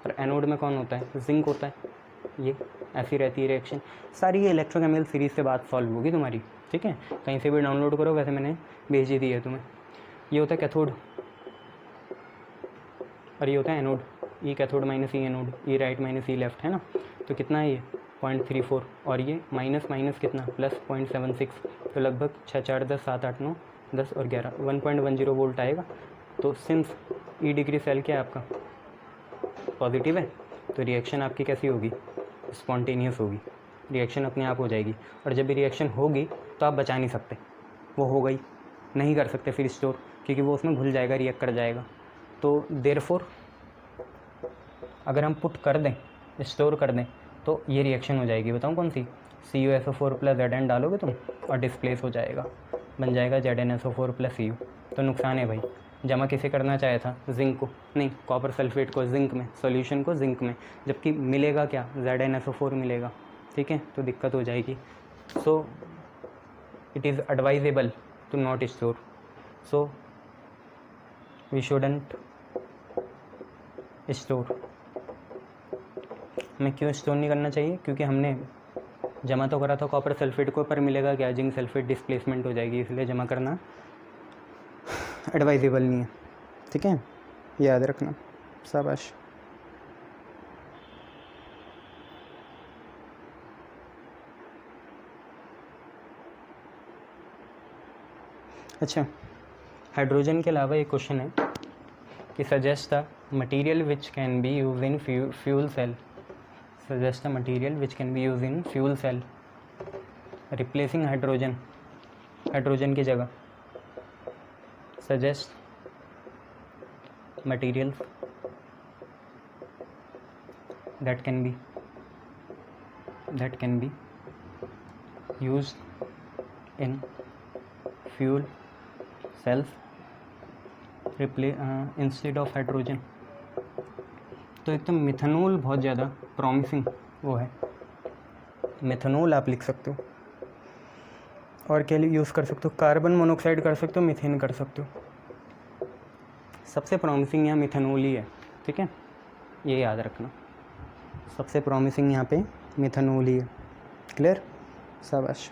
और एनोड में कौन होता है, जिंक होता है। ये ऐसी रहती है रिएक्शन। सारी ये इलेक्ट्रोकेमिकल सीरीज़ से बात सॉल्व होगी तुम्हारी, ठीक है। कहीं से भी डाउनलोड करो, वैसे मैंने भेज ही दी है तुम्हें। ये होता है कैथोड और ये होता है एनोड। ई कैथोड माइनस ई एनोड, ई राइट माइनस ई लेफ्ट, है ना। तो कितना है ये 0.34 और ये माइनस माइनस कितना +0.76, तो लगभग 6 4 10 7 8 9 10 और 11 1.10 वोल्ट आएगा। तो सिंस ई डिग्री सेल क्या है आपका पॉजिटिव है, तो रिएक्शन आपकी कैसी होगी, स्पॉन्टेनियस होगी। रिएक्शन अपने आप हो जाएगी। और जब भी रिएक्शन होगी तो आप बचा नहीं सकते, वो हो गई, नहीं कर सकते फिर स्टोर, क्योंकि वो उसमें घुल जाएगा, रिएक्ट कर जाएगा। तो देयरफॉर अगर हम पुट कर दें, स्टोर कर दें, तो ये रिएक्शन हो जाएगी। बताऊँ कौन सी, CuSO4 + Zn डालोगे तुम और डिस्प्लेस हो जाएगा, बन जाएगा ZnSO4 + Cu। तो नुकसान है भाई। जमा किसे करना चाहे था, जिंक को, नहीं कॉपर सल्फेट को जिंक में, सॉल्यूशन को जिंक में, जबकि मिलेगा क्या, ZnSO4 मिलेगा, ठीक है। तो दिक्कत हो जाएगी। So it is advisable to not store, so we shouldn't store. हमें क्यों स्टोर नहीं करना चाहिए, क्योंकि हमने जमा तो करा था कॉपर सल्फेट को, पर मिलेगा क्या, जिंक सल्फेट, डिस्प्लेसमेंट हो जाएगी, इसलिए जमा करना एडवाइजेबल नहीं है, ठीक है, याद रखना। शाबाश। अच्छा, हाइड्रोजन के अलावा एक क्वेश्चन है कि suggest the material which can be use in fuel cell. Suggest a material which can be used in fuel cell, replacing hydrogen की जगह। Suggest materials that can be used in fuel cells instead of hydrogen. तो एक तो मिथेनॉल बहुत ज़्यादा प्रॉमिसिंग वो है, मिथेनॉल आप लिख सकते हो। और क्या यूज़ कर सकते हो, कार्बन मोनोऑक्साइड कर सकते हो, मीथेन कर सकते हो। सबसे प्रॉमिसिंग यहाँ मिथेनॉल ही है, ठीक है, ये याद रखना। सबसे प्रॉमिसिंग यहाँ पे मिथेनॉल ही है। क्लियर, शाबाश।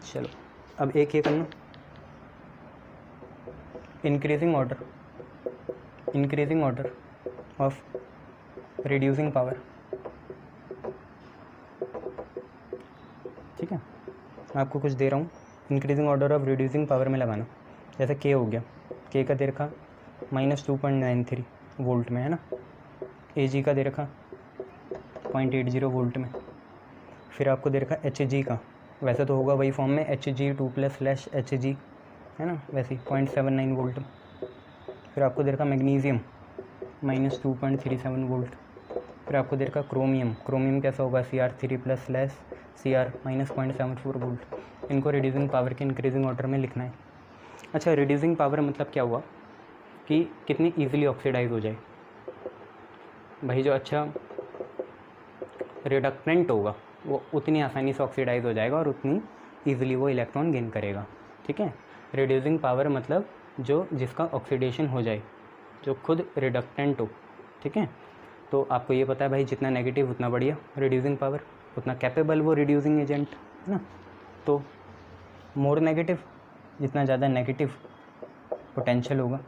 चलो अब एक ये करना, increasing order of reducing power, ठीक है। आपको कुछ दे रहा हूँ, increasing order of reducing power में लगाना। जैसे के हो गया, के का दे रखा -2.93 वोल्ट में, है ना। Ag का दे रखा 0.80 वोल्ट में। फिर आपको दे रखा Hg का, वैसे तो होगा वही फॉर्म में Hg2+/Hg, है ना, वैसे 0.79 वोल्ट। फिर आपको दे रखा मैग्नीशियम -2.37 वोल्ट। फिर आपको दे रखा क्रोमियम कैसा होगा, Cr3+/Cr -0.74 वोल्ट। इनको रिड्यूसिंग पावर के इंक्रीजिंग ऑर्डर में लिखना है। अच्छा, रिड्यूसिंग पावर मतलब क्या हुआ कि कितनी ईजिली ऑक्सीडाइज हो जाए। भाई जो अच्छा रिडक्टेंट होगा वो उतनी आसानी से ऑक्सीडाइज हो जाएगा और उतनी ईजिली वो इलेक्ट्रॉन गेन करेगा, ठीक है। रिड्यूसिंग पावर मतलब जो जिसका ऑक्सीडेशन हो जाए, जो खुद रिडक्टेंट हो, ठीक है। तो आपको ये पता है भाई, जितना नेगेटिव उतना बढ़िया रिड्यूसिंग पावर, उतना कैपेबल वो रिड्यूसिंग एजेंट, है ना। तो मोर नेगेटिव, जितना ज़्यादा नेगेटिव पोटेंशियल होगा,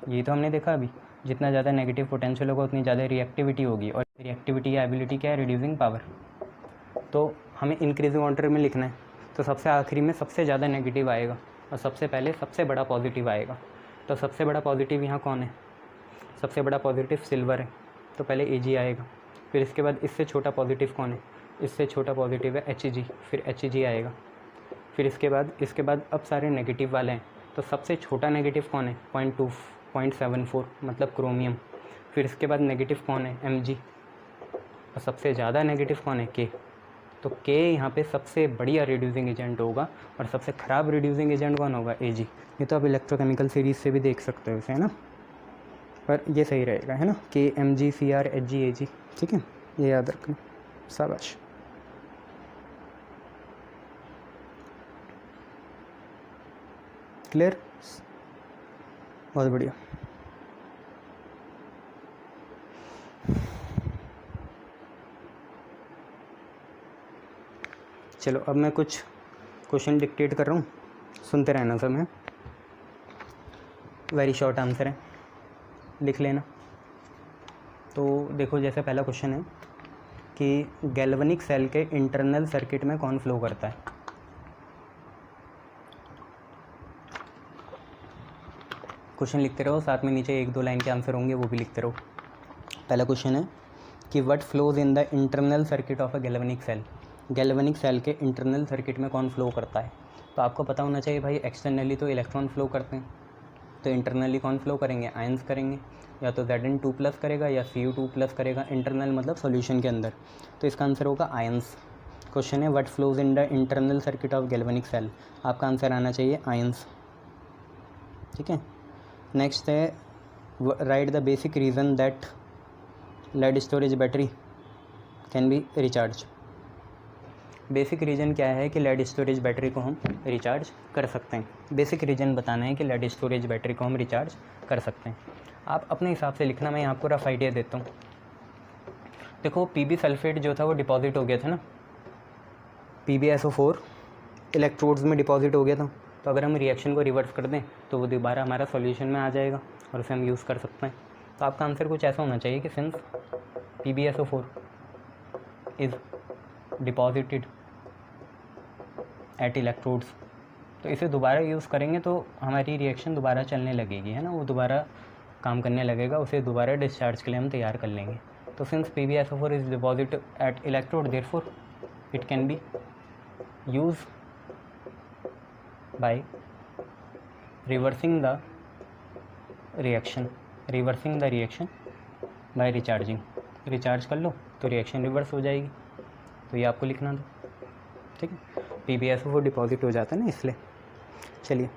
ये तो हमने देखा अभी, जितना ज़्यादा नेगेटिव पोटेंशियल होगा उतनी ज़्यादा रिएक्टिविटी होगी, और रिएक्टिविटी या एबिलिटी क्या है, रिड्यूसिंग पावर। तो हमें इंक्रीजिंग ऑर्डर में लिखना है। तो सबसे आखिरी में सबसे ज़्यादा नेगेटिव आएगा और सबसे पहले सबसे बड़ा पॉजिटिव आएगा। तो सबसे बड़ा पॉजिटिव यहाँ कौन है? सबसे बड़ा पॉजिटिव सिल्वर है, तो पहले Ag आएगा। फिर इसके बाद इससे छोटा पॉजिटिव कौन है? इससे छोटा पॉजिटिव है Hg, फिर Hg आएगा। फिर इसके बाद अब सारे नेगेटिव वाले हैं, तो सबसे छोटा नेगेटिव कौन है? 0.74 मतलब क्रोमियम। फिर इसके बाद नेगेटिव कौन है? Mg। और सबसे ज़्यादा नेगेटिव कौन है? K। तो K यहाँ पे सबसे बढ़िया रिड्यूसिंग एजेंट होगा और सबसे ख़राब रिड्यूसिंग एजेंट कौन होगा? Ag। ये तो आप इलेक्ट्रोकेमिकल सीरीज़ से भी देख सकते हो इसे, है ना, पर ये सही रहेगा, है ना, K Mg Cr Hg Ag। ठीक है, ये याद रखना। शाबाश। क्लियर, बहुत बढ़िया। चलो अब मैं कुछ क्वेश्चन डिक्टेट कर रहा हूँ, सुनते रहना सब में। वेरी शॉर्ट आंसर है, लिख लेना। तो देखो, जैसे पहला क्वेश्चन है कि गैल्वेनिक सेल के इंटरनल सर्किट में कौन फ्लो करता है? क्वेश्चन लिखते रहो, साथ में नीचे 1-2 लाइन के आंसर होंगे, वो भी लिखते रहो। पहला क्वेश्चन है कि what flows in the internal circuit of a galvanic cell. Galvanic cell के इंटरनल सर्किट में कौन फ्लो करता है? तो आपको पता होना चाहिए भाई, एक्सटर्नली तो इलेक्ट्रॉन फ्लो करते हैं, तो इंटरनली कौन फ्लो करेंगे? आयंस करेंगे, या तो Zn2+ करेगा या Cu2+ करेगा। इंटरनल मतलब सॉल्यूशन के अंदर, तो इसका आंसर होगा आयंस। क्वेश्चन है what flows in the internal circuit of galvanic cell, आपका आंसर आना चाहिए आयंस। ठीक है, नेक्स्ट है write the basic reason that lead storage battery can be recharge. Basic reason क्या है कि लेड स्टोरेज बैटरी को हम रिचार्ज कर सकते हैं। बेसिक रीज़न बताना है कि लेड स्टोरेज बैटरी को हम रिचार्ज कर सकते हैं। आप अपने हिसाब से लिखना, मैं आपको रफ आइडिया देता हूँ। देखो, Pb सल्फेट जो था वो डिपॉजिट हो गया था ना, PbSO4 इलेक्ट्रोड्स में डिपॉजिट हो गया था। तो अगर हम रिएक्शन को रिवर्स कर दें तो वो दोबारा हमारा सॉल्यूशन में आ जाएगा और उसे हम यूज़ कर सकते हैं। तो आपका आंसर कुछ ऐसा होना चाहिए कि since PbSO4 is deposited at electrodes, तो इसे दोबारा यूज़ करेंगे तो हमारी रिएक्शन दोबारा चलने लगेगी, है ना, वो दोबारा काम करने लगेगा, उसे दोबारा डिस्चार्ज के लिए हम तैयार कर लेंगे। तो since PbSO4 is deposit eight electrode, therefore it can be use by reversing the reaction by recharging। Recharge कर लो तो रिएक्शन रिवर्स हो जाएगी। तो ये आपको लिखना दो, ठीक है। PbSO4 डिपॉजिट हो जाता है ना, इसलिए। चलिए,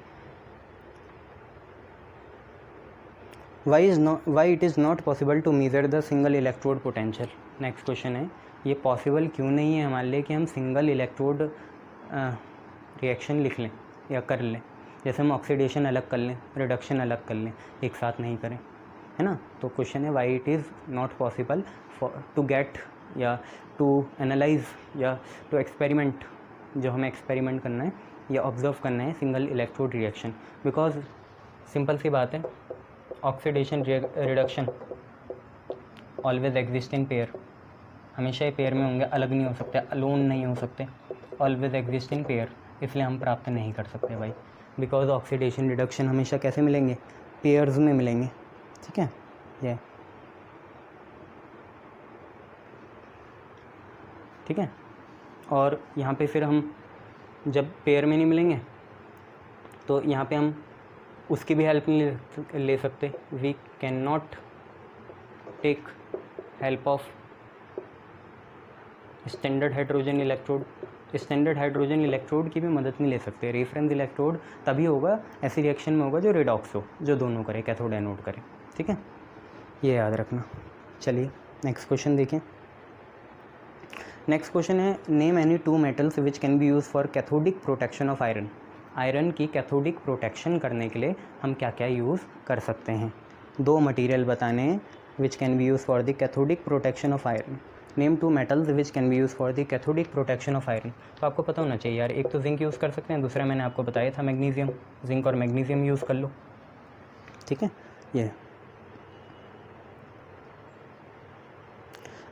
why it is not possible to measure the single electrode potential। Next question है, ये पॉसिबल क्यों नहीं है हमारे लिए कि हम सिंगल इलेक्ट्रोड रिएक्शन लिख लें या कर लें। जैसे हम ऑक्सीडेशन अलग कर लें, रिडक्शन अलग कर लें, एक साथ नहीं करें, है ना। तो क्वेश्चन है why it is not possible to get या टू एनालाइज या टू एक्सपेरिमेंट, जो हमें एक्सपेरिमेंट करना है या ऑब्जर्व करना है single electrode reaction. Because simple सी बात है, oxidation reduction always exist in pair, हमेशा ही पेयर में होंगे, अलग नहीं हो सकते, अलोन नहीं हो सकते, ऑलवेज एग्जिस्ट इन पेयर, इसलिए हम प्राप्त नहीं कर सकते भाई। बिकॉज ऑक्सीडेशन रिडक्शन हमेशा कैसे मिलेंगे? पेयर्स में मिलेंगे, ठीक है। ये ठीक है, और यहाँ पे फिर हम जब पेयर में नहीं मिलेंगे तो यहाँ पे हम उसकी भी हेल्प नहीं ले सकते। We can not take help of standard hydrogen electrode, standard hydrogen electrode की भी मदद नहीं ले सकते। रेफरेंस इलेक्ट्रोड तभी होगा, ऐसी रिएक्शन में होगा जो रेडॉक्स हो, जो दोनों करे, कैथोड एनोड करे, ठीक है, ये याद रखना। चलिए नेक्स्ट क्वेश्चन देखें। नेक्स्ट क्वेश्चन है, name any two metals which can be use for cathodic protection of iron. Iron की कैथोडिक प्रोटेक्शन करने के लिए हम क्या क्या यूज़ कर सकते हैं। दो मटीरियल बताने हैं which can be use for the cathodic protection of iron. Name two metals which can be use for the cathodic protection of iron. तो आपको पता होना चाहिए यार, एक तो जिंक यूज़ कर सकते हैं, दूसरा मैंने आपको बताया था मैग्नीशियम, जिंक और मैग्नीशियम यूज़ कर लो, ठीक है। ये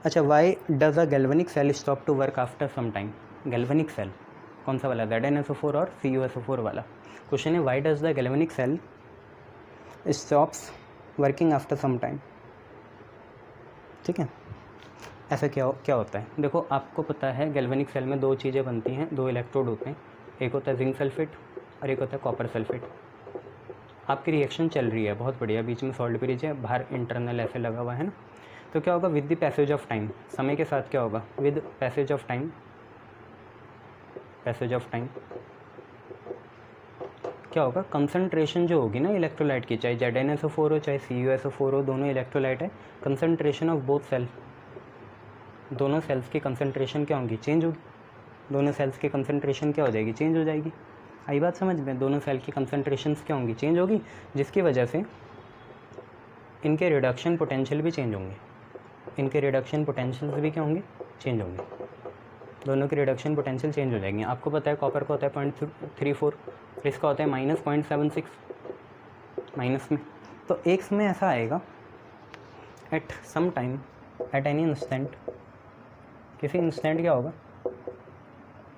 अच्छा, why does a galvanic cell stop to work after some time. Galvanic cell कौन सा वाला, ZnSO4 और CuSO4 वाला। क्वेश्चन है why does the galvanic cell stops working after some time. ठीक है, ऐसा क्या होता है। देखो आपको पता है गैल्वेनिक सेल में दो चीज़ें बनती हैं, दो इलेक्ट्रोड होते हैं, एक होता है जिंक सल्फेट और एक होता है कॉपर सल्फेट। आपकी रिएक्शन चल रही है, बहुत बढ़िया, बीच में सॉल्ट ब्रिज है, बाहर इंटरनल ऐसे लगा हुआ है ना। तो क्या होगा with the passage of time, समय के साथ क्या होगा, विद पैसेज ऑफ टाइम क्या होगा, कंसंट्रेशन जो होगी ना इलेक्ट्रोलाइट की, चाहे ZnSO4 हो चाहे CuSO4 हो, दोनों इलेक्ट्रोलाइट है, कंसंट्रेशन ऑफ बोथ सेल, दोनों सेल्स की कंसंट्रेशन क्या होगी, चेंज होगी। दोनों सेल्स की कंसंट्रेशन क्या हो जाएगी, चेंज हो जाएगी। आई बात समझ में, दोनों सेल की कंसंट्रेशंस क्या होंगी, चेंज होगी, जिसकी वजह से इनके रिडक्शन पोटेंशियल भी चेंज होंगे, इनके रिडक्शन पोटेंशियल्स भी क्या होंगे, चेंज होंगे। दोनों की रिडक्शन पोटेंशियल चेंज हो जाएंगे। आपको पता है कॉपर का होता है 0.34, इसका होता है -0.76 माइनस में। तो एक में ऐसा आएगा at some time, at any instant, किसी इंस्टेंट क्या होगा,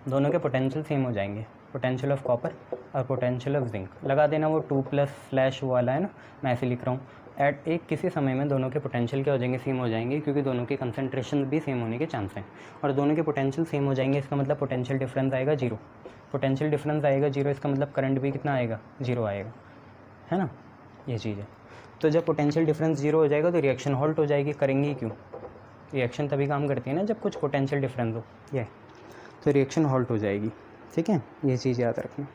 दोनों के पोटेंशियल सेम हो जाएंगे, पोटेंशियल ऑफ कॉपर और पोटेंशियल ऑफ जिंक। लगा देना वो 2+ वो वाला है ना, मैं ऐसे लिख रहा हूँ। एट एक किसी समय में दोनों के पोटेंशियल क्या हो जाएंगे, सेम हो जाएंगे, क्योंकि दोनों की कंसंट्रेशन भी सेम होने के चांस हैं। और दोनों के पोटेंशियल सेम हो जाएंगे, इसका मतलब पोटेंशियल डिफरेंस आएगा 0। पोटेंशियल डिफरेंस आएगा 0, इसका मतलब करंट भी कितना आएगा, 0 आएगा, है ना, ये चीज़ है। तो जब पोटेंशियल डिफरेंस 0 हो जाएगा तो रिएक्शन हॉल्ट हो जाएगी। करेंगी क्यों, रिएक्शन तभी काम करती है ना जब कुछ पोटेंशियल डिफरेंस हो, ये तो रिएक्शन हॉल्ट हो जाएगी। ठीक है, ये चीज़ याद रखना।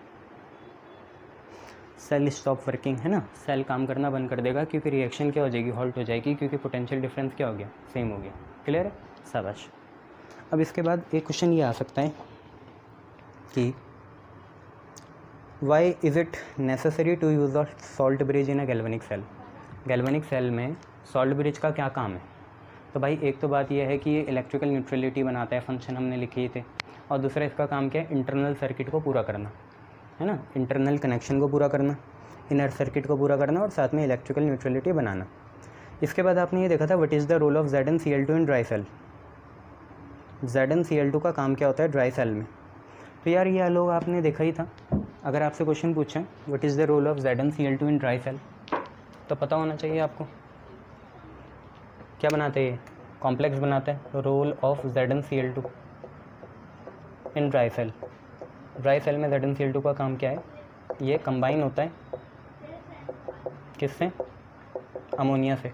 सेल स्टॉप वर्किंग, है ना, सेल काम करना बंद कर देगा, क्योंकि रिएक्शन क्या हो जाएगी, हॉल्ट हो जाएगी, क्योंकि पोटेंशियल डिफरेंस क्या हो गया, सेम हो गया। क्लियर है, शाबाश। अब इसके बाद एक क्वेश्चन ये आ सकता है कि why is it necessary to use a salt bridge in a galvanic cell. Galvanic cell में सॉल्ट ब्रिज का क्या काम है। तो भाई एक तो बात यह है कि ये इलेक्ट्रिकल न्यूट्रलिटी बनाता है, फंक्शन हमने लिखे थे, और दूसरा इसका काम क्या है, इंटरनल सर्किट को पूरा करना, है ना, इंटरनल कनेक्शन को पूरा करना, इनर सर्किट को पूरा करना, और साथ में इलेक्ट्रिकल न्यूट्रलिटी बनाना। इसके बाद आपने ये देखा था what is the role of ZnCl2 in dry cell. ZnCl2 का काम क्या होता है ड्राई सेल में। तो यार ये लोग आपने देखा ही था, अगर आपसे क्वेश्चन पूछें what is the role of ZnCl2 in dry cell, तो पता होना चाहिए आपको क्या बनाते हैं, कॉम्प्लेक्स बनाते हैं। Role of ZnCl2 in dry cell, dry cell में ZnCl2 का काम क्या है, ये कंबाइन होता है किससे, अमोनिया से,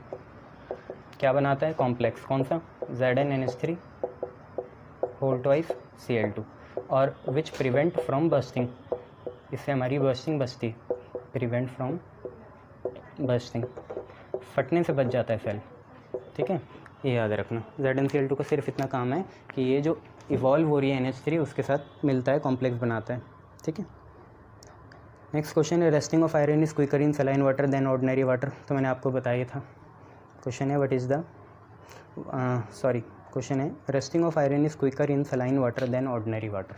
क्या बनाता है, कॉम्प्लेक्स, कौन सा, ZnNH3 होल ट्वाइस Cl2, और विच प्रिवेंट फ्रॉम बर्स्टिंग, इससे हमारी बर्स्टिंग बचती, प्रिवेंट फ्रॉम बर्स्टिंग, फटने से बच जाता है सेल। ठीक है, ये याद रखना। ZnCl2 का सिर्फ इतना काम है कि ये जो इवॉल्व हो रही है NH3 उसके साथ मिलता है, कॉम्प्लेक्स बनाता है। ठीक है, नेक्स्ट क्वेश्चन है rusting of iron is quicker in saline water than ordinary water. तो मैंने आपको बताया था, क्वेश्चन है व्हाट इज़ द क्वेश्चन है rusting of iron is quicker in saline water than ordinary water.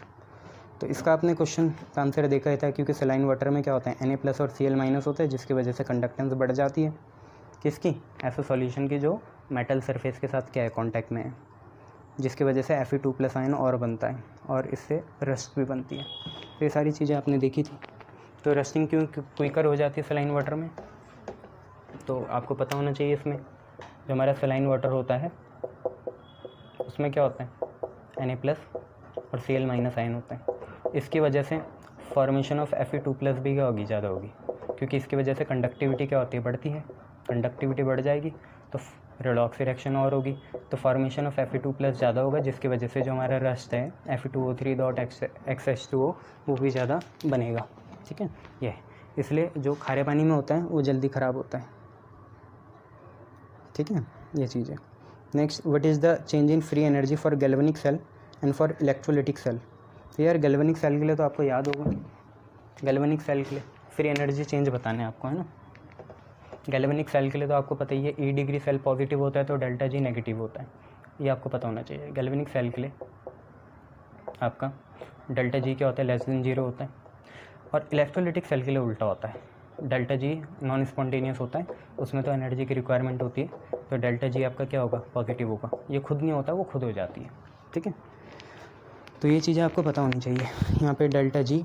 तो इसका आपने क्वेश्चन का आंसर देखा ही था, क्योंकि सलाइन वाटर में क्या होता है, Na+ और Cl- होता है, जिसकी वजह से कंडक्टेंस बढ़ जाती है, किसकी, ऐसा सॉल्यूशन की जो मेटल सरफेस के साथ क्या है, कांटेक्ट में है, जिसकी वजह से Fe2+ आयन और बनता है, और इससे रस्ट भी बनती है। तो ये सारी चीज़ें आपने देखी थी। तो रस्टिंग क्यों क्विकर हो जाती है सलाइन वाटर में, तो आपको पता होना चाहिए। इसमें जो हमारा सलाइन वाटर होता है उसमें क्या होता है, Na+ और Cl- आयन होता है। इसकी वजह से फॉर्मेशन ऑफ Fe2+ भी क्या होगी, ज़्यादा होगी, क्योंकि इसकी वजह से कंडक्टिविटी क्या होती है, बढ़ती है, कंडक्टिविटी बढ़ जाएगी तो रेडॉक्स रिएक्शन और होगी, तो फॉर्मेशन ऑफ Fe2+ ज़्यादा होगा, जिसकी वजह से जो हमारा रस्ट है Fe2O3.XH2O वो भी ज़्यादा बनेगा। ठीक है, ये इसलिए जो खारे पानी में होता है वो जल्दी ख़राब होता है। ठीक है, ये चीज़ है। Next, what is the change in free energy for galvanic cell and for electrolytic cell. तो यार गैल्वेनिक सेल के लिए तो आपको याद होगा, गैल्वेनिक सेल के लिए फ्री एनर्जी चेंज बताने आपको, है ना। गैल्वेनिक सेल के लिए तो आपको पता ही है, E डिग्री सेल पॉजिटिव होता है तो ΔG नेगेटिव होता है, ये आपको पता होना चाहिए। गैल्वेनिक सेल के लिए आपका ΔG क्या होता है, <0 होता है, और इलेक्ट्रोलिटिक सेल के लिए उल्टा होता है, ΔG नॉन स्पॉन्टेनियस होता है, उसमें तो एनर्जी की रिक्वायरमेंट होती है, तो ΔG आपका क्या होगा, पॉजिटिव होगा, ये खुद नहीं होता, वो खुद हो जाती है। ठीक है, तो ये चीज़ें आपको पता होनी चाहिए। यहाँ पे डेल्टा जी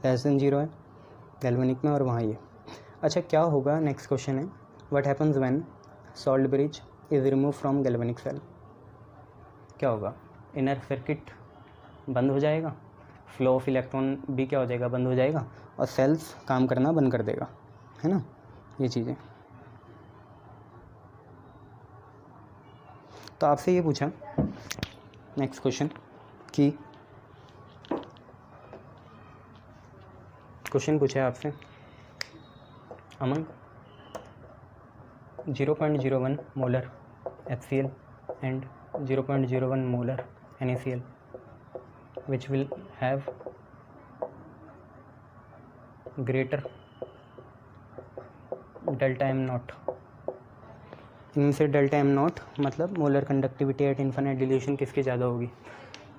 लेस देन 0 है गैल्वेनिक में, और वहाँ ये। अच्छा, क्या होगा, नेक्स्ट क्वेश्चन है, what happens when salt bridge is remove from galvanic cell. क्या होगा, इनर सर्किट बंद हो जाएगा, फ्लो ऑफ इलेक्ट्रॉन भी क्या हो जाएगा, बंद हो जाएगा, और सेल्स काम करना बंद कर देगा, है ना, ये चीज़ें। तो आपसे ये पूछा नेक्स्ट क्वेश्चन कि क्वेश्चन पूछा है आपसे, among 0.01 molar HCl and 0.01 molar NaCl which will have greater delta m naught। इनमें से डेल्टा एम नॉट मतलब molar conductivity at infinite dilution किसकी ज़्यादा होगी।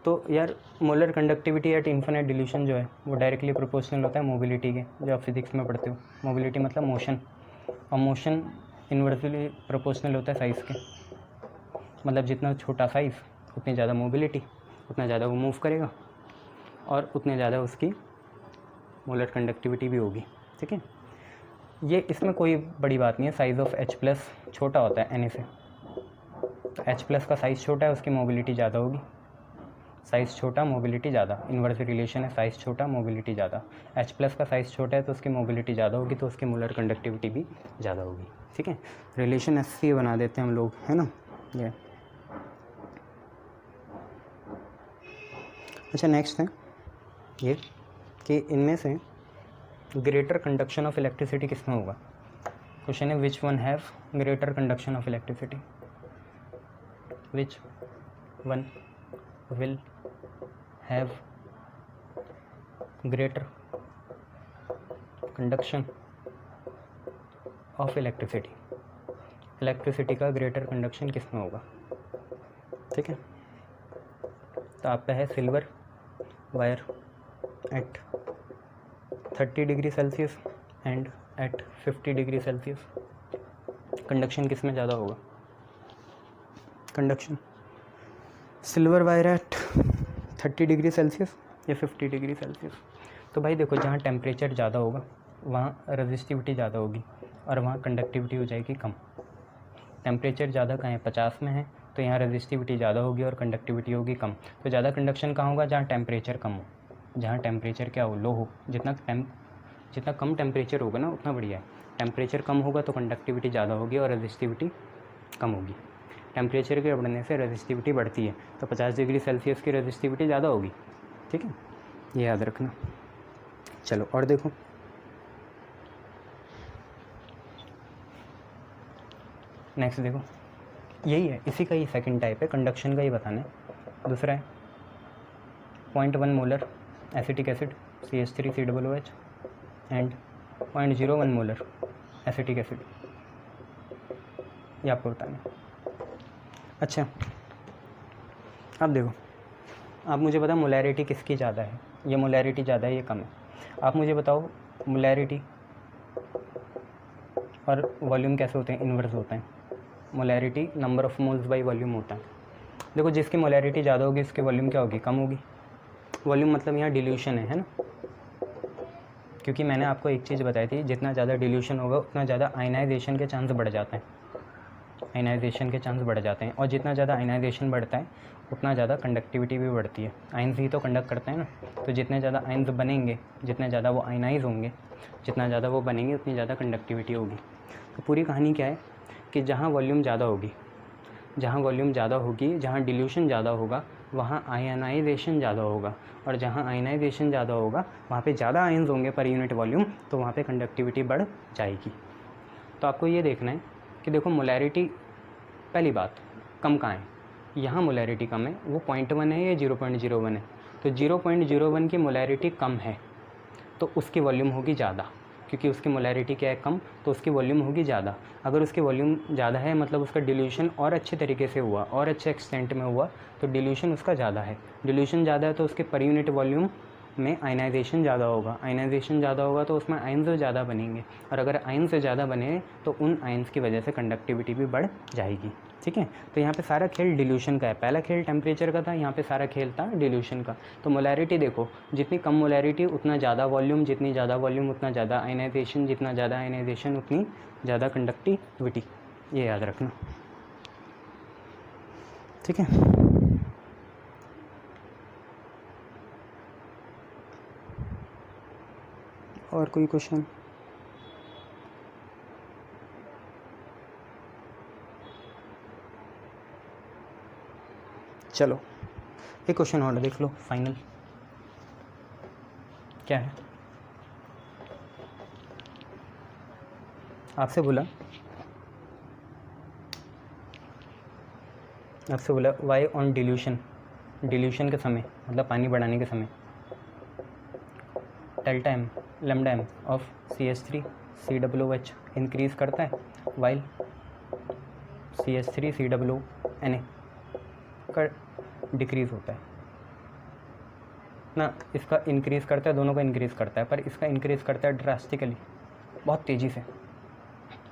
तो यार molar conductivity at infinite dilution जो है वो डायरेक्टली प्रोपोर्शनल होता है मोबिलिटी के, जो आप फिजिक्स में पढ़ते हो। मोबिलिटी मतलब मोशन, और मोशन इन्वर्सली प्रोपोर्शनल होता है साइज़ के। मतलब जितना छोटा साइज़ उतनी ज़्यादा मोबिलिटी, उतना ज़्यादा वो मूव करेगा और उतने ज़्यादा उसकी मोलर कंडक्टिविटी भी होगी। ठीक है, ये इसमें कोई बड़ी बात नहीं है। साइज़ ऑफ H+ छोटा होता है Na से, तो H+ का साइज़ छोटा है, उसकी मोबिलिटी ज़्यादा होगी। साइज़ छोटा मोबिलिटी ज़्यादा, इन्वर्स रिलेशन है, साइज़ छोटा मोबिलिटी ज़्यादा। H+ का साइज़ छोटा है तो उसकी मोबिलिटी ज़्यादा होगी, तो उसकी मोलर कंडक्टिविटी भी ज़्यादा होगी। ठीक है, रिलेशन ऐसे बना देते हैं हम लोग, है ना ये। अच्छा, नेक्स्ट है ये कि इनमें से ग्रेटर कंडक्शन ऑफ इलेक्ट्रिसिटी किसमें होगा। क्वेश्चन है which one have greater conduction of electricity, which one will have greater conduction of electricity. Electricity का ग्रेटर कंडक्शन किसमें होगा। ठीक है, तो आपका है silver wire at 30 degree Celsius and at 50 degree Celsius. Conduction किस में ज़्यादा होगा। Conduction silver wire at 30 degree Celsius या 50 डिग्री सेल्सियस। तो भाई देखो, जहाँ टेम्परेचर ज़्यादा होगा वहाँ रेजिस्टिविटी ज़्यादा होगी और वहाँ कंडक्टिविटी हो जाएगी कम। टेम्परेचर ज़्यादा कहाँ है, 50 में है, तो यहाँ रेजिस्टिविटी ज़्यादा होगी और कंडक्टिविटी होगी कम। तो ज़्यादा कंडक्शन कहाँ होगा, जहाँ टेम्परेचर कम हो, जहाँ टेम्परेचर क्या हो, लो हो। जितना कम टेम्परेचर होगा ना उतना बढ़िया है। टेम्परेचर कम होगा तो कंडक्टिविटी ज़्यादा होगी और रेजिस्टिविटी कम होगी। टेम्परेचर के बढ़ने से रेजिस्टिविटी बढ़ती है, तो 50 डिग्री सेल्सियस की रेजिस्टिविटी ज़्यादा होगी। ठीक है, ये याद रखना। चलो और देखो, नेक्स्ट देखो, यही है, इसी का ही सेकंड टाइप है, कंडक्शन का ही बताना है। दूसरा है 0.1 molar acetic acid CH3COOH and 0.01 molar acetic acid, ये आपको बताना है। अच्छा, अब देखो, आप मुझे बताओ मोलैरिटी किसकी ज़्यादा है, ये मोलैरिटी ज़्यादा है, ये कम है। आप मुझे बताओ मोलैरिटी और वॉल्यूम कैसे होते हैं, इन्वर्स होते हैं। Molarity number of moles by volume होता है। देखो, जिसकी मोलैरिटी ज़्यादा होगी उसकी वॉल्यूम क्या होगी, कम होगी। वॉल्यूम मतलब यहाँ डिल्यूशन है ना, क्योंकि मैंने आपको एक चीज़ बताई थी, जितना ज़्यादा डिल्यूशन होगा उतना ज़्यादा आयनाइजेशन के चांस बढ़ जाते हैं। आयनाइजेशन के चांस बढ़ जाते हैं, और जितना ज़्यादा आयनाइजेशन बढ़ता है उतना ज़्यादा कंडक्टिविटी भी बढ़ती है। आयन्स ही तो कंडक्ट करते हैं ना, तो जितने ज़्यादा आयन्स बनेंगे, जितने ज़्यादा वो आयनाइज होंगे, जितना ज़्यादा वो बनेंगे उतनी ज़्यादा कंडक्टिविटी होगी। तो पूरी कहानी क्या है कि जहाँ वॉल्यूम ज़्यादा होगी, जहाँ डिल्यूशन ज़्यादा होगा वहाँ आयनाइजेशन ज़्यादा होगा, और जहाँ आयनाइजेशन ज़्यादा होगा वहाँ पे ज़्यादा आयन्स होंगे पर यूनिट वॉल्यूम, तो वहाँ पे कंडक्टिविटी बढ़ जाएगी। तो आपको ये देखना है कि देखो, मोलैरिटी पहली बात कम कहाँ है, यहाँ मोलैरिटी कम है, वो 0.1 है या 0.01 है। तो 0.01 की मोलैरिटी कम है तो उसकी वॉल्यूम होगी ज़्यादा, क्योंकि उसकी मोलैरिटी क्या है, कम, तो उसकी वॉल्यूम होगी ज़्यादा। अगर उसकी वॉल्यूम ज़्यादा है मतलब उसका डिल्यूशन और अच्छे तरीके से हुआ और अच्छे एक्सटेंट में हुआ, तो डिल्यूशन उसका ज़्यादा है। डिल्यूशन ज़्यादा है तो उसके पर यूनिट वॉल्यूम में आयनाइजेशन ज़्यादा होगा, आयनाइजेशन ज़्यादा होगा तो उसमें आयन्स ज़्यादा बनेंगे, और अगर आयन्स ज़्यादा बने तो उन आयन्स की वजह से कंडक्टिविटी भी बढ़ जाएगी। ठीक है, तो यहाँ पे सारा खेल डिल्यूशन का है। पहला खेल टेम्परेचर का था, यहाँ पे सारा खेल था डिल्यूशन का। तो मोलैरिटी देखो, जितनी कम मोलैरिटी उतना ज़्यादा वॉल्यूम, जितनी ज़्यादा वॉल्यूम उतना ज़्यादा आयनाइजेशन, जितना ज़्यादा आयनाइजेशन उतनी ज़्यादा कंडक्टिविटी, ये याद रखना। ठीक है, और कोई क्वेश्चन? चलो एक क्वेश्चन और देख लो, फाइनल। क्या है? आपसे बोला वाई ऑन डिल्यूशन, डिल्यूशन के समय मतलब पानी बढ़ाने के समय delta M lambda M of CH3 COOH increase करता है, वाइल CH3 COONA का डिक्रीज़ होता है ना। इसका इंक्रीज़ करता है, दोनों का इंक्रीज़ करता है, पर इसका इंक्रीज़ करता है ड्रास्टिकली, बहुत तेज़ी से,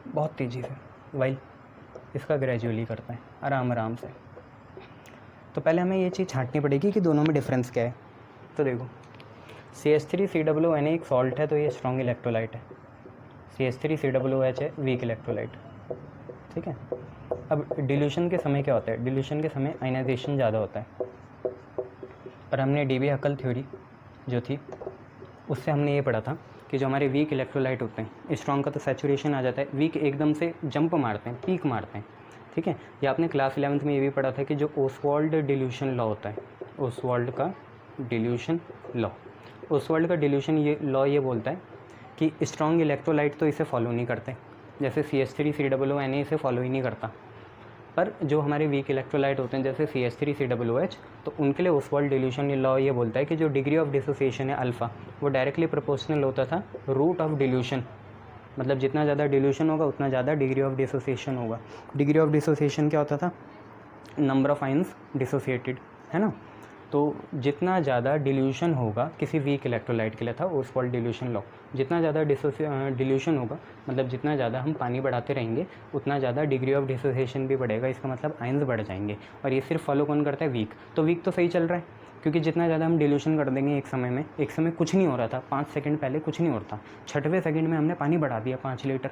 बहुत तेज़ी से, वाइल इसका ग्रेजुअली करता है, आराम आराम से। तो पहले हमें ये चीज़ छांटनी पड़ेगी कि दोनों में डिफरेंस क्या है। तो देखो CH3 COONA एक सॉल्ट है, तो ये स्ट्रॉन्ग इलेक्ट्रोलाइट है, CH3 COOH है वीक इलेक्ट्रोलाइट। ठीक है, अब डिल्यूशन के समय क्या होता है? डिल्यूशन के समय आयनाइजेशन ज़्यादा होता है, और हमने डीबी हकल थ्योरी जो थी उससे हमने ये पढ़ा था कि जो हमारे वीक इलेक्ट्रोलाइट होते हैं, स्ट्रॉन्ग का तो सैचुरेशन आ जाता है, वीक एकदम से जंप मारते हैं, पीक मारते हैं। ठीक है, या आपने क्लास 11th में ये भी पढ़ा था कि जो ओसवाल्ड डिल्यूशन लॉ होता है, ओसवाल्ड का डिल्यूशन लॉ, ओसवाल्ड का डिल्यूशन ये लॉ ये बोलता है कि स्ट्रॉन्ग इलेक्ट्रोलाइट तो इसे फॉलो नहीं करते, जैसे CH3 COONA इसे फॉलो ही नहीं करता, पर जो हमारे वीक इलेक्ट्रोलाइट होते हैं जैसे CH3 COOH, तो उनके लिए ओसवाल्ड डिल्यूशन लॉ ये बोलता है कि जो डिग्री ऑफ डिसोसिएशन है अल्फ़ा, वो डायरेक्टली प्रोपोर्शनल होता था रूट ऑफ डिल्यूशन, मतलब जितना ज़्यादा डिल्यूशन होगा उतना ज़्यादा डिग्री ऑफ डिसोसिएशन होगा। डिग्री ऑफ डिसोसिएशन क्या होता था? नंबर ऑफ आयन्स डिसोसिएटेड, है ना। तो जितना ज़्यादा डिल्यूशन होगा किसी वीक इलेक्ट्रोलाइट के लिए था ओसवाल्ड डिल्यूशन लॉ, जितना ज़्यादा डिल्यूशन होगा मतलब जितना ज़्यादा हम पानी बढ़ाते रहेंगे उतना ज़्यादा डिग्री ऑफ डिसोसिएशन भी बढ़ेगा, इसका मतलब आयन्स बढ़ जाएंगे। और ये सिर्फ फॉलो कौन करता है? वीक। तो वीक तो सही चल रहा है, क्योंकि जितना ज़्यादा हम डिल्यूशन कर देंगे एक समय कुछ नहीं हो रहा था, 5 सेकंड पहले कुछ नहीं होता, 6वें सेकंड में हमने पानी बढ़ा दिया 5 लीटर,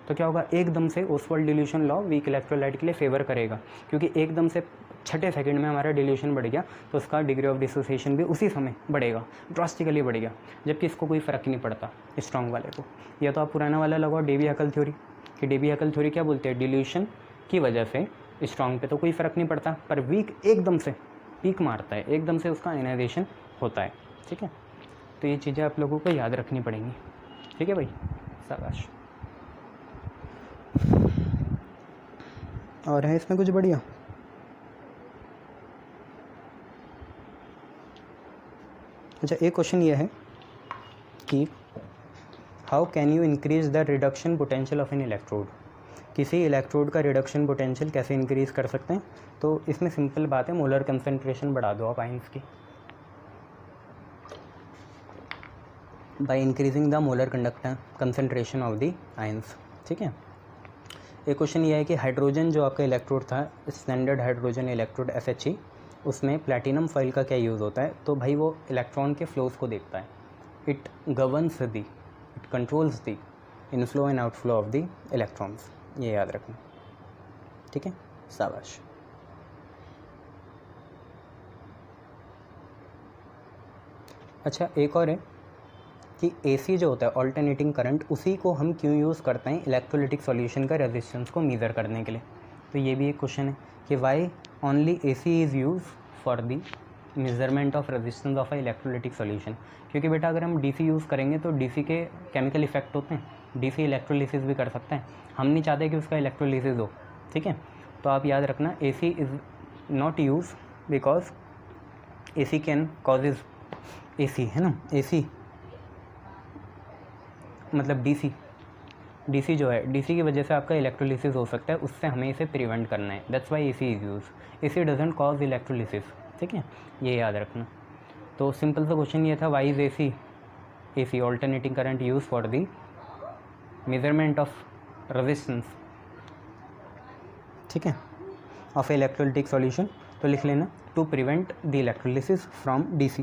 तो क्या होगा? एकदम से Ostwald dilution law weak electrolyte के लिए फेवर करेगा, क्योंकि एकदम से 6ठे सेकंड में हमारा डिल्यूशन बढ़ गया, तो उसका डिग्री ऑफ डिसोसिएशन भी उसी समय बढ़ेगा, ड्रास्टिकली बढ़ेगा, जबकि इसको कोई फ़र्क नहीं पड़ता स्ट्रॉन्ग वाले को। या तो आप पुराना वाला लगाओ डेवी हकल थ्योरी, कि डेवी हकल थ्योरी क्या बोलते हैं? डिल्यूशन की वजह से स्ट्रॉन्ग पे तो कोई फ़र्क नहीं पड़ता, पर वीक एकदम से पीक मारता है, एकदम से उसका आयनाइजेशन होता है। ठीक है, तो ये चीज़ें आप लोगों को याद रखनी पड़ेंगी। ठीक है भाई, शाबाश। और है इसमें कुछ बढ़िया? अच्छा, एक क्वेश्चन ये है कि how can you increase the reduction potential of N electrode, किसी इलेक्ट्रोड का रिडक्शन पोटेंशियल कैसे इंक्रीज़ कर सकते हैं? तो इसमें सिंपल बात है, मोलर कंसंट्रेशन बढ़ा दो आप आयंस की, by increasing the molar conductor concentration of the ions. ठीक है, एक क्वेश्चन ये है कि हाइड्रोजन जो आपका इलेक्ट्रोड था, स्टैंडर्ड हाइड्रोजन इलेक्ट्रोड FHE, उसमें प्लैटिनम फॉइल का क्या यूज़ होता है? तो भाई वो इलेक्ट्रॉन के फ्लोज को देखता है, it governs the, it controls the inflow and outflow of the electrons, ये याद रखना। ठीक है, शाबाश। अच्छा, एक और है कि AC जो होता है ऑल्टरनेटिंग करंट, उसी को हम क्यों यूज़ करते हैं इलेक्ट्रोलिटिक सॉल्यूशन का रेजिस्टेंस को मेज़र करने के लिए? तो ये भी एक क्वेश्चन है कि why only AC is use for the measurement of resistance of a electrolytic solution. क्योंकि बेटा अगर हम DC यूज़ करेंगे तो DC के केमिकल इफेक्ट होते हैं, DC इलेक्ट्रोलिसिस भी कर सकते हैं, हम नहीं चाहते कि उसका इलेक्ट्रोलिसिस हो। ठीक है, तो आप याद रखना AC is not use because AC can causes, AC है ना, AC मतलब DC जो है, DC की वजह से आपका इलेक्ट्रोलिसिस हो सकता है, उससे हमें इसे प्रिवेंट करना है, that's why AC is use. AC doesn't cause electrolysis. ठीक है, ये याद रखना। तो सिंपल सा क्वेश्चन ये था, why is AC alternating current use for the measurement of resistance, ठीक है, ऑफ इलेक्ट्रोलिटिक सॉल्यूशन। तो लिख लेना, to prevent the electrolysis from DC।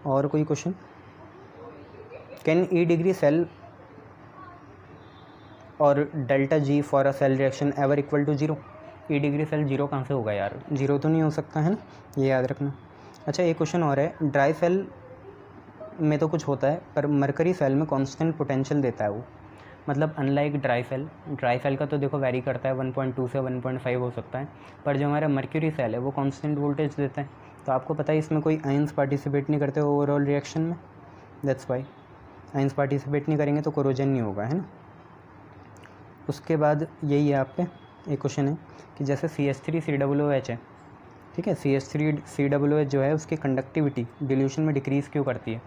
और कोई question? Can E degree cell और delta G for a cell reaction ever equal to 0? E degree cell 0 कहाँ से होगा यार, 0 तो नहीं हो सकता है ना, ये याद रखना। अच्छा, एक क्वेश्चन और है, ड्राई सेल में तो कुछ होता है पर मरकरी सेल में कांस्टेंट पोटेंशियल देता है वो, मतलब अनलाइक ड्राई सेल का तो देखो वेरी करता है, 1.2 से 1.5 हो सकता है, पर जो हमारा मर्क्यूरी सेल है वो कांस्टेंट वोल्टेज देता है। तो आपको पता है इसमें कोई आयंस पार्टिसिपेट नहीं करते ओवरऑल रिएक्शन में, दैट्स वाई आयंस पार्टिसिपेट नहीं करेंगे तो कोरोजन नहीं होगा, है ना। उसके बाद यही है आप पे एक क्वेश्चन है कि जैसे CH3COOH है, ठीक है, CH3COOH जो है उसकी कंडक्टिविटी डिल्यूशन में डिक्रीज़ क्यों करती है,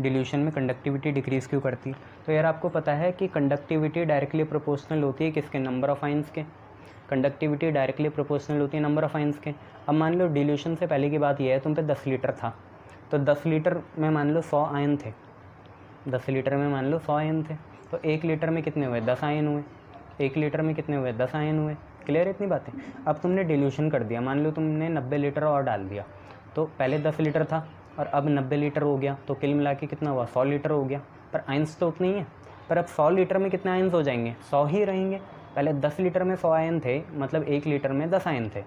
डिल्यूशन में कंडक्टिविटी डिक्रीज़ क्यों करती है? तो यार आपको पता है कि कंडक्टिविटी डायरेक्टली प्रोपोर्शनल होती है किसके, नंबर ऑफ आयंस के। कंडक्टिविटी डायरेक्टली प्रोपोर्शनल होती है नंबर ऑफ आयंस के। अब मान लो डिल्यूशन से पहले की बात यह है, तुम पे 10 लीटर था, तो 10 लीटर में मान लो 100 आयन थे, 10 लीटर में मान लो 100 आयन थे, तो 1 लीटर में कितने हुए, 10 आयन हुए, 1 लीटर में कितने हुए, 10 आयन हुए। क्लियर है इतनी बातें? अब तुमने डिल्यूशन कर दिया, मान लो तुमने 90 लीटर और डाल दिया, तो पहले 10 लीटर था और अब 90 लीटर हो गया, तो कुल मिला के कितना हुआ, 100 लीटर हो गया। पर आयंस तो उतने ही है, पर अब 100 लीटर में कितने आयंस हो जाएंगे, 100 ही रहेंगे। पहले 10 लीटर में 100 आयन थे, मतलब 1 लीटर में 10 आयन थे,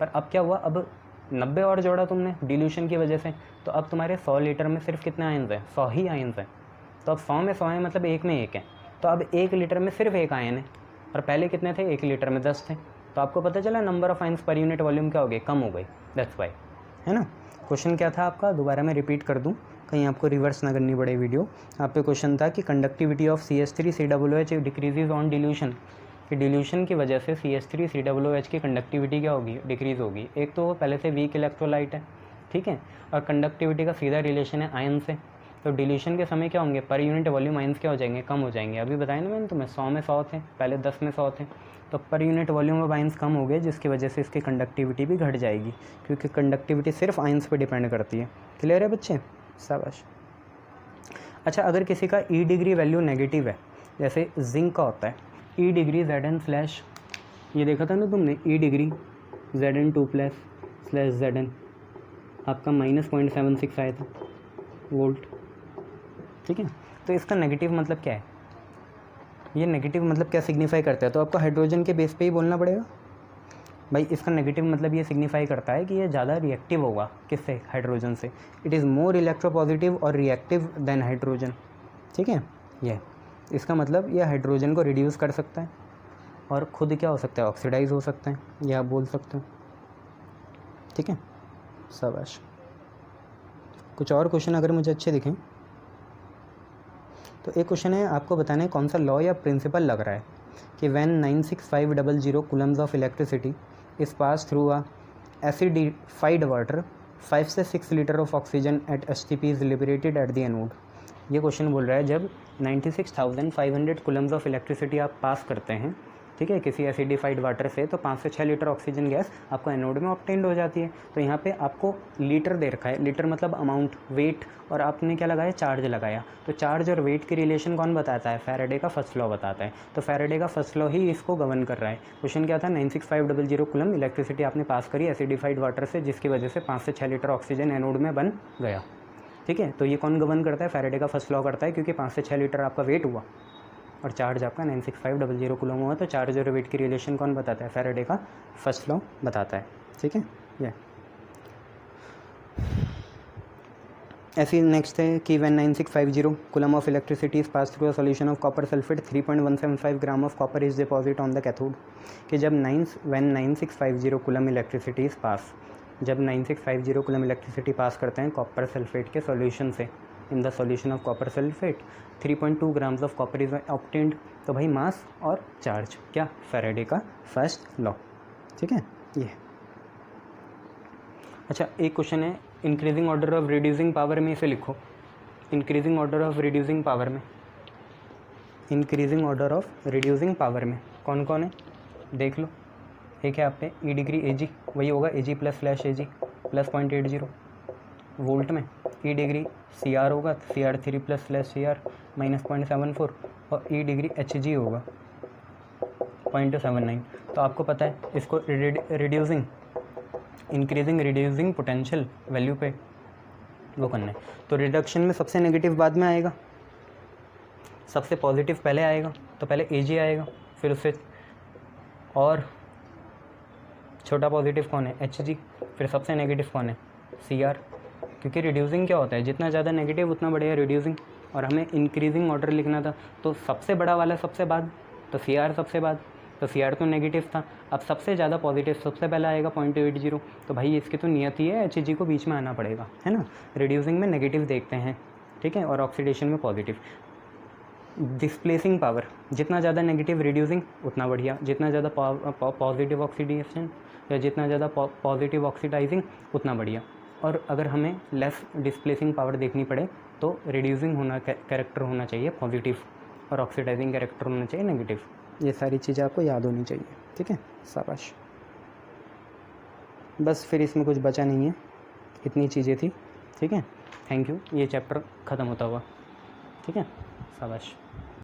पर अब क्या हुआ, अब 90 और जोड़ा तुमने डिल्यूशन की वजह से, तो अब तुम्हारे 100 लीटर में सिर्फ कितने आयंस हैं, 100 ही आयंस हैं। तो अब 100 में 100 है, मतलब 1 में 1 है, तो अब 1 लीटर में सिर्फ 1 आयन है, और पहले कितने थे, 1 लीटर में 10 थे। तो आपको पता चला नंबर ऑफ आयंस पर यूनिट वॉल्यूम क्या हो गई, कम हो गई, दैट्स वाई, है ना। क्वेश्चन क्या था आपका, दोबारा मैं रिपीट कर दूं, कहीं आपको रिवर्स ना करनी पड़े वीडियो। आप पे क्वेश्चन था कि conductivity of CH3COOH decreases on dilution, कि डिल्यूशन की वजह से CH3COOH की कंडक्टिविटी क्या होगी, डिक्रीज़ होगी। एक तो वो पहले से वीक इलेक्ट्रोलाइट है, ठीक है, और कंडक्टिविटी का सीधा रिलेशन है आयन से, तो डिल्यूशन के समय क्या होंगे, पर यूनिट वॉल्यूम आयंस क्या हो जाएंगे, कम हो जाएंगे। अभी बताया ना मैंने तुम्हें, 100 में 100 थे, पहले 10 में 100 थे, तो पर यूनिट वॉल्यूम ऑफ आयंस कम हो गए, जिसकी वजह से इसकी कंडक्टिविटी भी घट जाएगी, क्योंकि कंडक्टिविटी सिर्फ आयंस पे डिपेंड करती है। क्लियर है बच्चे, शाबाश। अच्छा, अगर किसी का E डिग्री वैल्यू नेगेटिव है, जैसे जिंक का होता है E डिग्री Zn/, ये देखा था ना तुमने, E डिग्री Zn2+/Zn आपका -0.76 आया था वोल्ट, ठीक है। तो इसका नेगेटिव मतलब क्या है, ये नेगेटिव मतलब क्या सिग्निफाई करता है, तो आपको हाइड्रोजन के बेस पे ही बोलना पड़ेगा भाई। इसका नेगेटिव मतलब ये सिग्निफाई करता है कि ये ज़्यादा रिएक्टिव होगा, किससे, हाइड्रोजन से। इट इज़ मोर इलेक्ट्रोपॉजिटिव और रिएक्टिव देन हाइड्रोजन, ठीक है। ये इसका मतलब ये हाइड्रोजन को रिड्यूस कर सकता है और ख़ुद क्या हो सकता है, ऑक्सीडाइज हो सकता है, ये आप बोल सकते हो, ठीक है, शाबाश। कुछ और क्वेश्चन अगर मुझे अच्छे दिखें तो एक क्वेश्चन है, आपको बताना है कौन सा लॉ या प्रिंसिपल लग रहा है कि when 96500 coulombs of electricity is pass through a acidified water 5 से 6 litre of oxygen at HTP is liberated at the anode. ये क्वेश्चन बोल रहा है जब 96,500 कूलम्स ऑफ इलेक्ट्रिसिटी आप पास करते हैं, ठीक है, किसी एसिडिफाइड वाटर से, तो 5 से 6 लीटर ऑक्सीजन गैस आपको एनोड में ऑब्टेन्ड हो जाती है। तो यहाँ पे आपको लीटर दे रखा है, लीटर मतलब अमाउंट, वेट, और आपने क्या लगाया, चार्ज लगाया। तो चार्ज और वेट की रिलेशन कौन बताता है, फैराडे का फर्स्ट लॉ बताता है। तो फैराडे का फर्स्ट लॉ ही इसको गवर्न कर रहा है। क्वेश्चन क्या था, 96500 कूलम इलेक्ट्रिसिटी आपने पास करी एसिडिफाइड वाटर से, जिसकी वजह से 5 से 6 लीटर ऑक्सीजन एनोड में बन गया, ठीक है। तो ये कौन गवर्न करता है, फैराडे का फर्स्ट लॉ करता है, क्योंकि 5 से 6 लीटर आपका वेट हुआ और चार्ज आपका 96500 कूलम हुआ, तो चार्ज और वेट की रिलेशन कौन बताता है, फैराडे का फर्स्ट लॉ बताता है, ठीक है। ये ऐसी नेक्स्ट है कि when 9650 coulomb of electricity is pass through a solution of copper sulphate 3.175 gram of copper is deposit on the cathode, कि जब व्हेन 9650 कूलम इलेक्ट्रिसिटी इज पास, जब 9650 कूलम इलेक्ट्रिसिटी पास करते हैं कॉपर सल्फेट के सॉल्यूशन से, in the solution of copper sulphate 3.2 grams of copper is obtained. तो भाई मास और चार्ज, क्या, फैराडे का फर्स्ट लॉ, ठीक है। ये अच्छा, एक क्वेश्चन है, increasing order of reducing power में इसे लिखो, increasing order of reducing power में, increasing order of reducing power में कौन कौन है देख लो, एक है आप पे ई डिग्री ए जी, वही होगा A G plus slash A G plus 0.80 volt में। ई डिग्री सी आर होगा, CR3 plus slash CR minus 0.74, और ई डिग्री एच जी होगा 0.79। तो आपको पता है इसको reducing increasing reducing potential value पे वो करना है। तो रिडक्शन में सबसे नेगेटिव बाद में आएगा, सबसे पॉजिटिव पहले आएगा। तो पहले ए जी आएगा, फिर उससे और छोटा पॉजिटिव कौन है, एच जी, फिर सबसे नेगेटिव कौन है, सी आर। क्योंकि रिड्यूसिंग क्या होता है, जितना ज़्यादा नेगेटिव उतना बढ़िया रिड्यूसिंग, और हमें इंक्रीजिंग ऑर्डर लिखना था, तो सबसे बड़ा वाला सबसे बाद, तो सी आर सबसे बाद, तो सी आर तो नेगेटिव था, अब सबसे ज़्यादा पॉजिटिव सबसे पहले आएगा 0.80। तो भाई इसकी तो नियत ही है एच जी को बीच में आना पड़ेगा, है ना। रिड्यूसिंग में नेगेटिव देखते हैं, ठीक है, और ऑक्सीडेशन में पॉजिटिव। डिस्प्लेसिंग पावर, जितना ज़्यादा नेगेटिव रिड्यूसिंग उतना बढ़िया, जितना ज़्यादा पॉजिटिव ऑक्सीडेशन या जितना ज़्यादा पॉजिटिव ऑक्सीडाइजिंग उतना बढ़िया। और अगर हमें लेस डिस्प्लेसिंग पावर देखनी पड़े तो रिड्यूसिंग होना कैरेक्टर होना चाहिए पॉजिटिव, और ऑक्सीडाइजिंग कैरेक्टर होना चाहिए नेगेटिव। ये सारी चीज़ें आपको याद होनी चाहिए, ठीक है, शाबाश। बस फिर इसमें कुछ बचा नहीं है, इतनी चीज़ें थी, ठीक है। थैंक यू, ये चैप्टर ख़त्म होता हुआ, ठीक है, शाबाश।